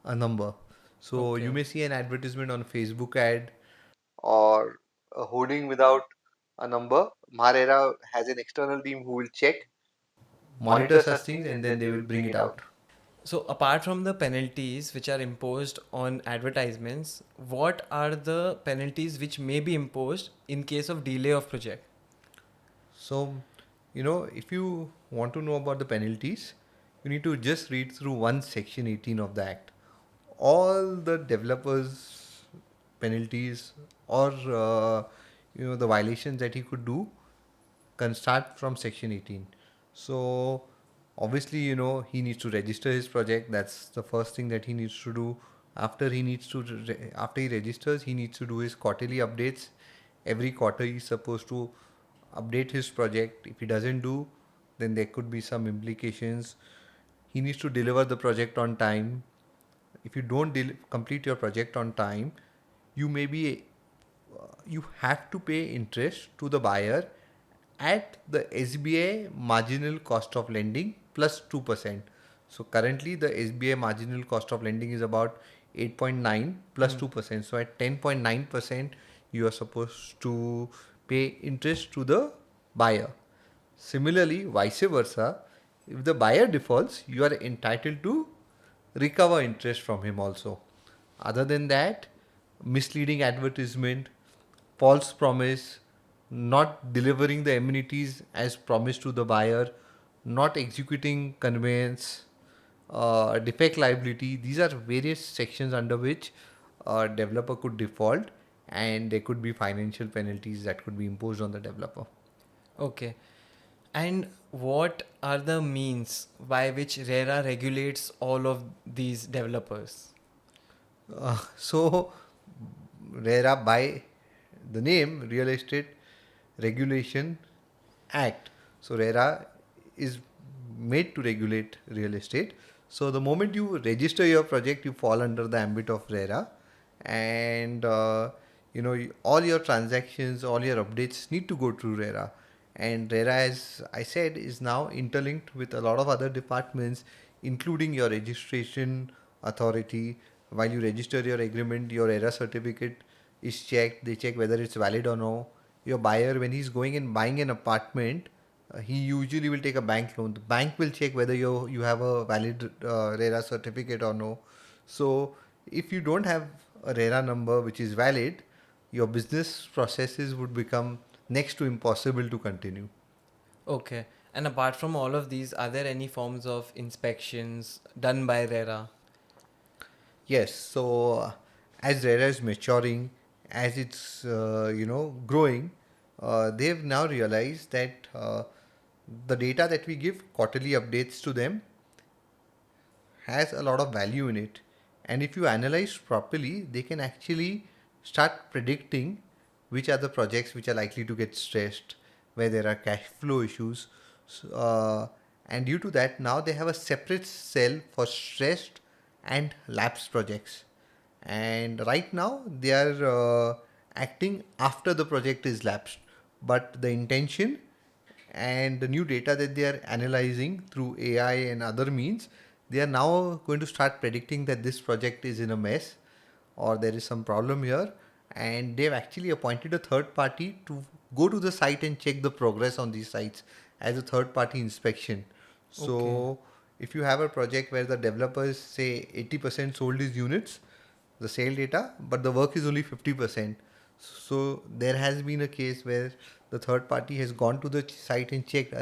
a number. So you Okay. may see an advertisement on Facebook ad or a hoarding without a number. Maharera has an external team who will check, monitor such things, and then they will bring it out. So apart from the penalties which are imposed on advertisements, what are the penalties which may be imposed in case of delay of project? So, if you want to know about the penalties, you need to just read through one section 18 of the Act. All the developers' penalties or the violations that he could do can start from section 18. So obviously, he needs to register his project. That's the first thing that he needs to do. After he registers, he needs to do his quarterly updates. Every quarter he's supposed to update his project. If he doesn't do, then there could be some implications. He needs to deliver the project on time. If you don't complete your project on time, you may be you have to pay interest to the buyer at the SBI marginal cost of lending plus 2%. So currently the SBI marginal cost of lending is about 8.9 plus 2%. So at 10.9% you are supposed to pay interest to the buyer. Similarly, vice versa, if the buyer defaults, you are entitled to recover interest from him also. Other than that, misleading advertisement, false promise, not delivering the amenities as promised to the buyer, not executing conveyance, defect liability, these are various sections under which a developer could default, and there could be financial penalties that could be imposed on the developer. Okay. And what are the means by which RERA regulates all of these developers? So, RERA, by the name Real Estate Regulation Act. So, RERA is made to regulate real estate. So, the moment you register your project, you fall under the ambit of RERA, and all your transactions, all your updates need to go through RERA. And RERA, as I said, is now interlinked with a lot of other departments, including your registration authority. While you register your agreement, your RERA certificate is checked. They check whether it's valid or no. Your buyer, when he's going and buying an apartment, he usually will take a bank loan. The bank will check whether you have a valid RERA certificate or no. So if you don't have a RERA number which is valid, your business processes would become next to impossible to continue. Okay. And apart from all of these, are there any forms of inspections done by RERA? Yes, so as RERA is maturing, as it's growing, they've now realized that the data that we give quarterly updates to them has a lot of value in it. And if you analyze properly, they can actually start predicting which are the projects which are likely to get stressed, where there are cash flow issues. So, and due to that, now they have a separate cell for stressed and lapsed projects. And right now, they are acting after the project is lapsed. But the intention and the new data that they are analyzing through AI and other means, they are now going to start predicting that this project is in a mess or there is some problem here. And they've actually appointed a third party to go to the site and check the progress on these sites as a third party inspection. Okay. So, if you have a project where the developers say 80% sold his units, the sale data, but the work is only 50%. So there has been a case where the third party has gone to the site and checked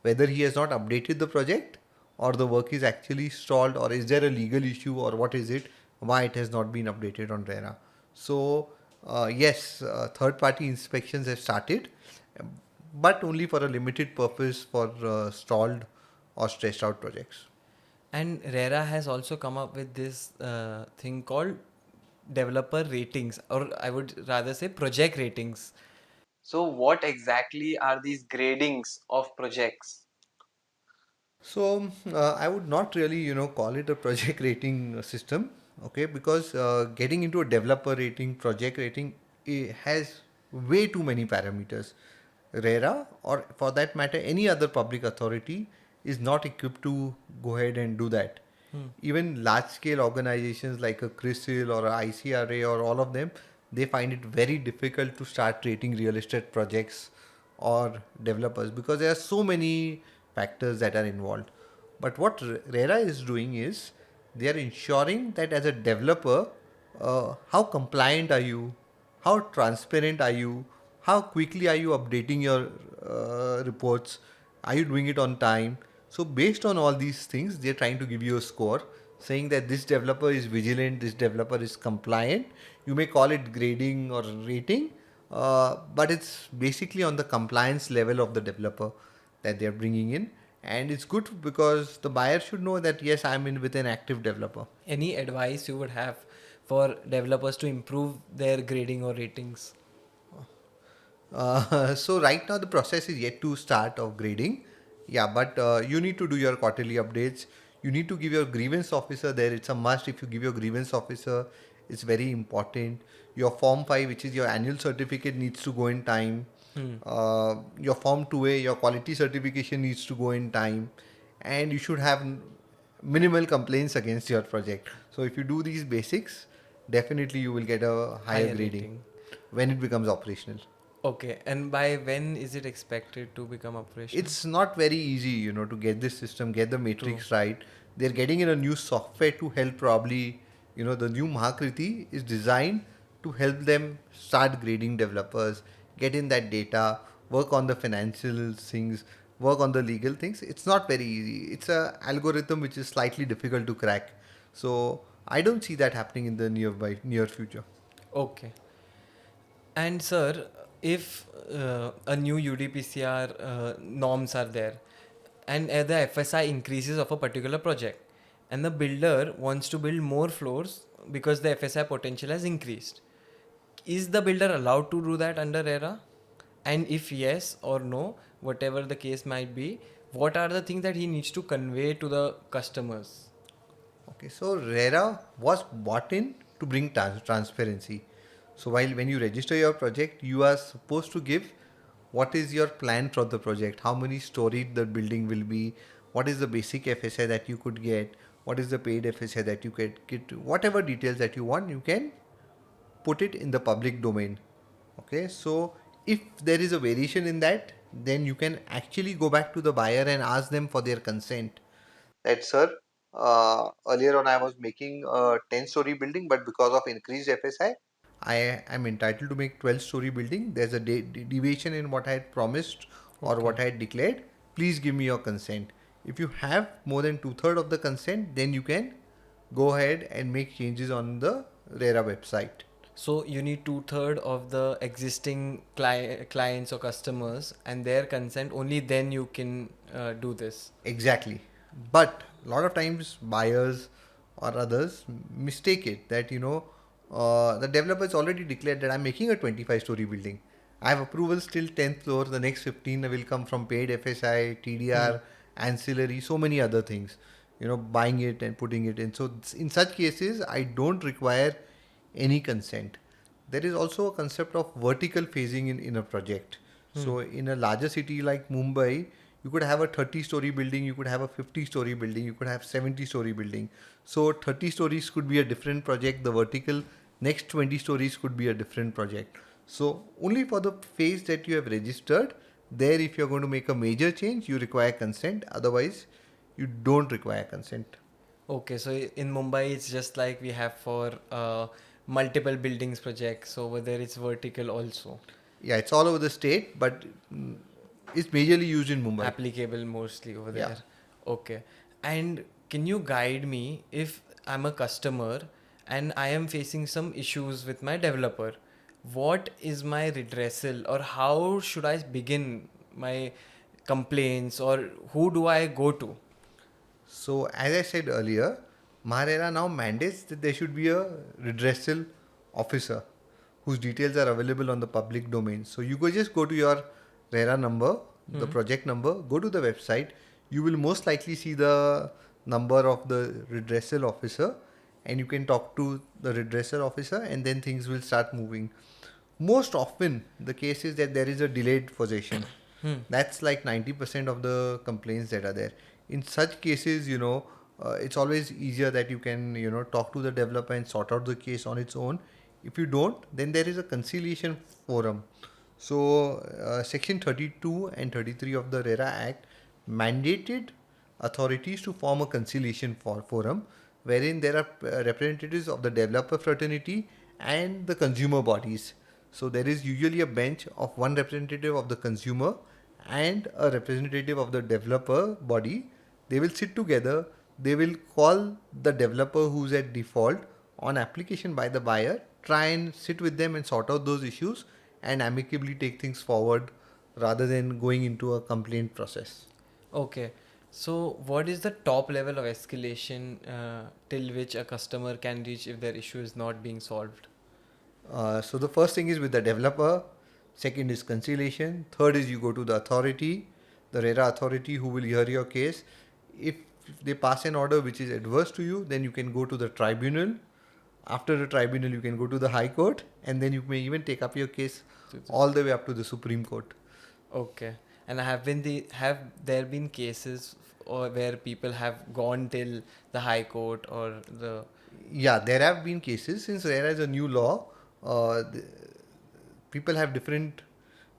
whether he has not updated the project or the work is actually stalled or is there a legal issue or what is it, why it has not been updated on RERA. So yes, third party inspections have started, but only for a limited purpose for stalled or stressed out projects. And RERA has also come up with this thing called developer ratings, or I would rather say project ratings. So, what exactly are these gradings of projects? So I would not really, call it a project rating system, okay? Because getting into a developer rating, project rating, has way too many parameters. RERA, or for that matter, any other public authority, is not equipped to go ahead and do that. Even large scale organizations like a CRISIL or a ICRA or all of them, they find it very difficult to start rating real estate projects or developers because there are so many factors that are involved. But what RERA is doing is they are ensuring that as a developer, how compliant are you, how transparent are you, how quickly are you updating your reports, are you doing it on time. So based on all these things, they're trying to give you a score saying that this developer is vigilant, this developer is compliant. You may call it grading or rating, but it's basically on the compliance level of the developer that they're bringing in. And it's good because the buyer should know that yes, I'm in with an active developer. Any advice you would have for developers to improve their grading or ratings? So right now the process is yet to start of grading. Yeah, but you need to do your quarterly updates. You need to give your grievance officer there. It's a must. If you give your grievance officer, it's very important. Your form 5, which is your annual certificate, needs to go in time. Your form 2A, your quality certification needs to go in time, and you should have minimal complaints against your project. So if you do these basics, definitely you will get a higher Higher grading rating. when it becomes operational. Okay, and by when is it expected to become operational? It's not very easy, to get this system, get the True. matrix right. They're getting in a new software to help probably, the new Mahakriti is designed to help them start grading developers, get in that data, work on the financial things, work on the legal things. It's not very easy. It's a algorithm which is slightly difficult to crack. So I don't see that happening in the near future. Okay. And sir, if a new UDPCR norms are there and the FSI increases of a particular project and the builder wants to build more floors because the FSI potential has increased, is the builder allowed to do that under RERA? And if yes or no, whatever the case might be, what are the things that he needs to convey to the customers? Okay, so RERA was bought in to bring transparency. So while when you register your project, you are supposed to give what is your plan for the project, how many storied the building will be, what is the basic FSI that you could get, what is the paid FSI that you could get, whatever details that you want, you can put it in the public domain. Okay, so if there is a variation in that, then you can actually go back to the buyer and ask them for their consent. That, sir, earlier on I was making a 10-story building, but because of increased FSI, I am entitled to make 12-story building. There's a deviation in what I had promised or Okay. what I had declared. Please give me your consent. If you have more than two-thirds of the consent, then you can go ahead and make changes on the RERA website. So you need 2/3 of the existing clients or customers and their consent. Only then you can do this. Exactly. But a lot of times buyers or others mistake it that, the developer has already declared that I'm making a 25-story building. I have approvals till 10th floor. The next 15 will come from paid FSI, Hmm. TDR, ancillary, so many other things. Buying it and putting it in. So in such cases, I don't require any consent. There is also a concept of vertical phasing in a project. Hmm. So in a larger city like Mumbai, you could have a 30-story building, you could have a 50-story building, you could have 70-story building. So 30 stories could be a different project, the vertical next 20 stories could be a different project. So only for the phase that you have registered, there if you're going to make a major change, you require consent. Otherwise, you don't require consent. Okay, so in Mumbai, it's just like we have for multiple buildings projects. So over there, it's vertical also. Yeah, it's all over the state, but it's majorly used in Mumbai. Applicable mostly over Yeah. there. Okay. And can you guide me if I'm a customer and I am facing some issues with my developer? What is my redressal or how should I begin my complaints or who do I go to? So, as I said earlier, Maharera now mandates that there should be a redressal officer whose details are available on the public domain. So, you go just go to your RERA number, the Hmm. project number, go to the website. You will most likely see the number of the redressal officer, and you can talk to the redressal officer, and then things will start moving. Most often, the case is that there is a delayed possession. Hmm. That's like 90% of the complaints that are there. In such cases, it's always easier that you can, talk to the developer and sort out the case on its own. If you don't, then there is a conciliation forum. So, Section 32 and 33 of the RERA Act mandated authorities to form a conciliation forum wherein there are representatives of the developer fraternity and the consumer bodies. So there is usually a bench of one representative of the consumer and a representative of the developer body. They will sit together. They will call the developer who's at default on application by the buyer, try and sit with them and sort out those issues and amicably take things forward rather than going into a complaint process. Okay. So, what is the top level of escalation till which a customer can reach if their issue is not being solved? So the first thing is with the developer, second is conciliation, third is you go to the authority, the RERA authority who will hear your case. If they pass an order which is adverse to you, then you can go to the tribunal. After the tribunal, you can go to the High Court, and then you may even take up your case all the way up to the Supreme Court. Okay. And have there been cases or where people have gone till the High Court or the Yeah, there have been cases since RERA is a new law. Uh, the, People have different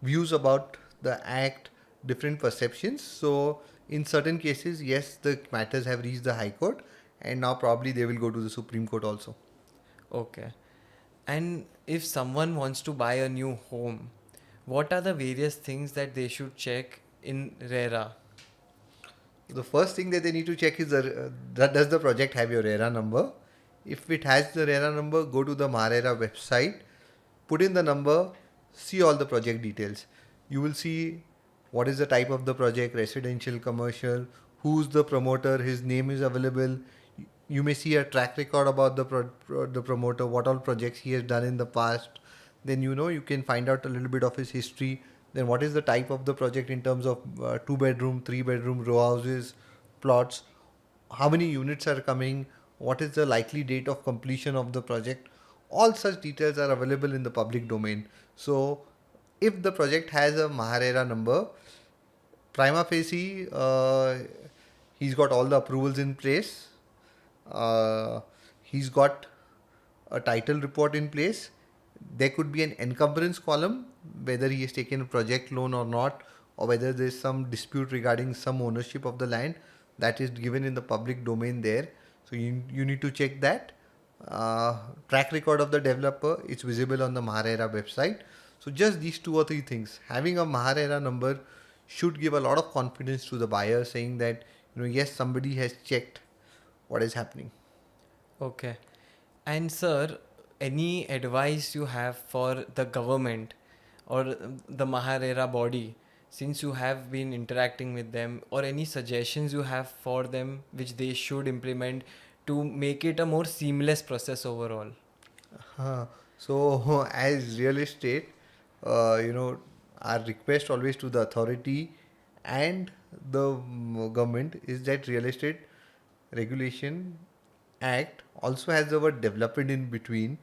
views about the act, different perceptions. So, in certain cases, yes, the matters have reached the High Court, and now probably they will go to the Supreme Court also. okay. And if someone wants to buy a new home, what are the various things that they should check in RERA? The first thing that they need to check is does the project have your RERA number? If it has the RERA number, go to the MARERA website, put in the number, see all the project details. You will see what is the type of the project, residential, commercial, who's the promoter, his name is available. You may see a track record about the promoter, what all projects he has done in the past. Then you can find out a little bit of his history. Then what is the type of the project in terms of 2 bedroom, 3 bedroom, row houses, plots, how many units are coming, what is the likely date of completion of the project. all such details are available in the public domain. So if the project has a RERA number, prima facie, he's got all the approvals in place. He's got a title report in place. There could be an encumbrance column, whether he has taken a project loan or not, or whether there's some dispute regarding some ownership of the land, that is given in the public domain there. So you need to check that. Track record of the developer, it's visible on the RERA website. So just these two or three things. Having a RERA number should give a lot of confidence to the buyer, saying that, yes, somebody has checked what is happening. Okay. And sir, any advice you have for the government or the RERA body, since you have been interacting with them, or any suggestions you have for them which they should implement to make it a more seamless process overall? So, as real estate, our request always to the authority and the government is that real estate regulation act also has the word development in between.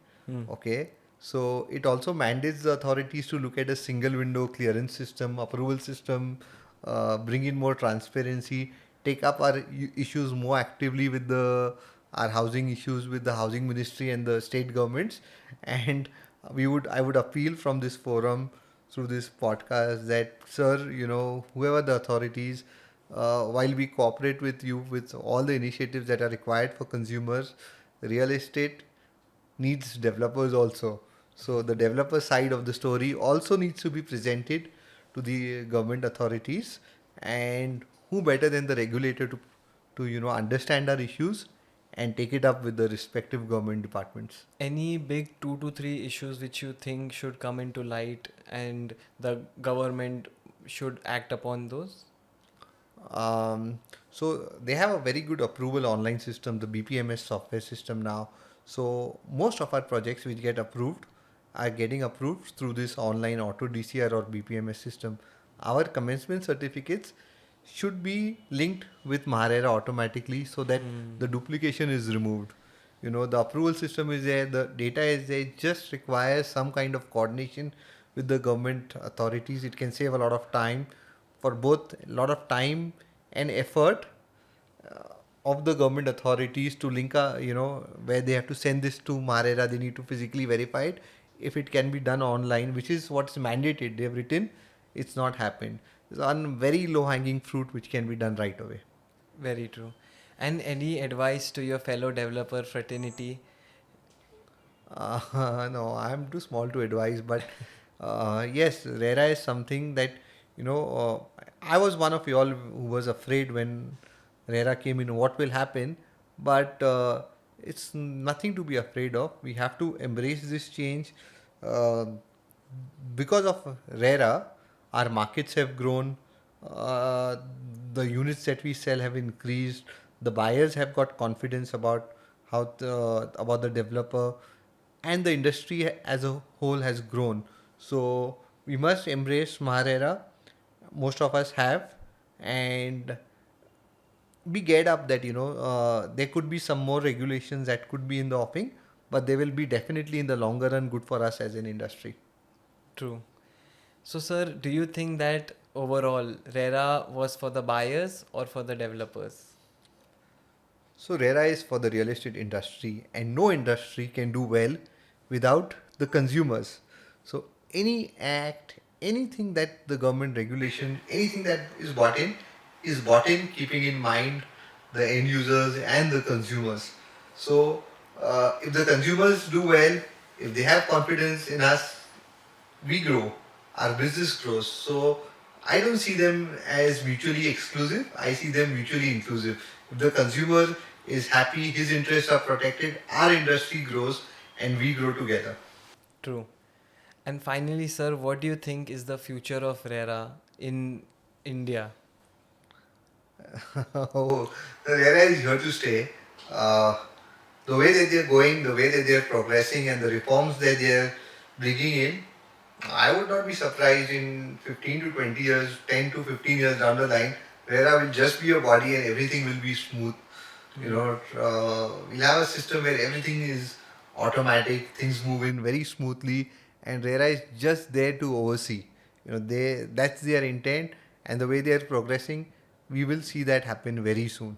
Okay, so it also mandates the authorities to look at a single window clearance system, approval system, bring in more transparency, take up our issues more actively with our housing issues with the housing ministry and the state governments. And I would appeal from this forum through this podcast that, sir, whoever the authorities, while we cooperate with you with all the initiatives that are required for consumers, real estate needs developers also. So the developer side of the story also needs to be presented to the government authorities, and who better than the regulator to understand our issues and take it up with the respective government departments. Any big 2 to 3 issues which you think should come into light and the government should act upon those? So they have a very good approval online system, the BPMS software system now. So most of our projects which get approved are getting approved through this online auto DCR or BPMS system. Our commencement certificates should be linked with RERA automatically, so that the duplication is removed. The approval system is there, the data is there, it just requires some kind of coordination with the government authorities. It can save a lot of time, for both a lot of time and effort of the government authorities to link where they have to send this to RERA, they need to physically verify it. If it can be done online, which is what's mandated, they've written, it's not happened. It's a very low hanging fruit which can be done right away. Very true. And any advice to your fellow developer fraternity? No, I'm too small to advise, but yes, RERA is something that, I was one of you all who was afraid when RERA came in, what will happen, but it's nothing to be afraid of. We have to embrace this change. Uh, because of RERA, our markets have grown, uh, the units that we sell have increased, the buyers have got confidence about about the developer, and the industry as a whole has grown. So we must embrace RERA. Most of us have, and be geared up that there could be some more regulations that could be in the offing, but they will be definitely in the longer run good for us as an industry. True. So, sir, do you think that overall RERA was for the buyers or for the developers? So RERA is for the real estate industry, and no industry can do well without the consumers. So any act, anything that the government regulation, anything that is bought in keeping in mind the end users and the consumers. So if the consumers do well, if they have confidence in us, we grow, our business grows. So I don't see them as mutually exclusive, I see them mutually inclusive. If the consumer is happy, his interests are protected, our industry grows, and we grow together. True. And finally, sir, what do you think is the future of RERA in India? Oh, the RERA is here to stay. Uh, the way that they're going, the way that they're progressing, and the reforms that they're bringing in, I would not be surprised in 15 to 20 years, 10 to 15 years down the line, RERA will just be a body and everything will be smooth. We'll have a system where everything is automatic, things move in very smoothly, and RERA is just there to oversee. That's their intent, and the way they are progressing, we will see that happen very soon.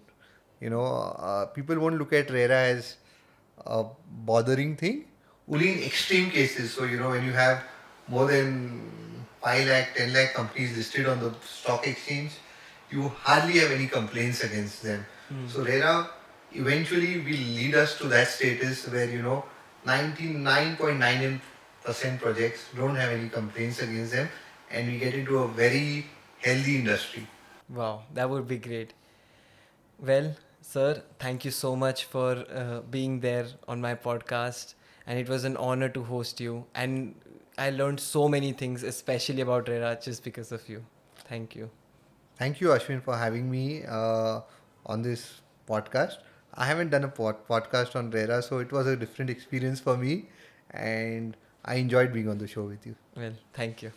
People won't look at RERA as a bothering thing. Only in extreme cases. So when you have more than 5 lakh, 10 lakh companies listed on the stock exchange, you hardly have any complaints against them. So RERA eventually will lead us to that status where 99.9% projects don't have any complaints against them, and we get into a very healthy industry. Wow, that would be great. Well, sir, thank you so much for being there on my podcast. And it was an honor to host you. And I learned so many things, especially about RERA, just because of you. Thank you. Thank you, Ashwin, for having me on this podcast. I haven't done a podcast on RERA, so it was a different experience for me, and I enjoyed being on the show with you. Well, thank you.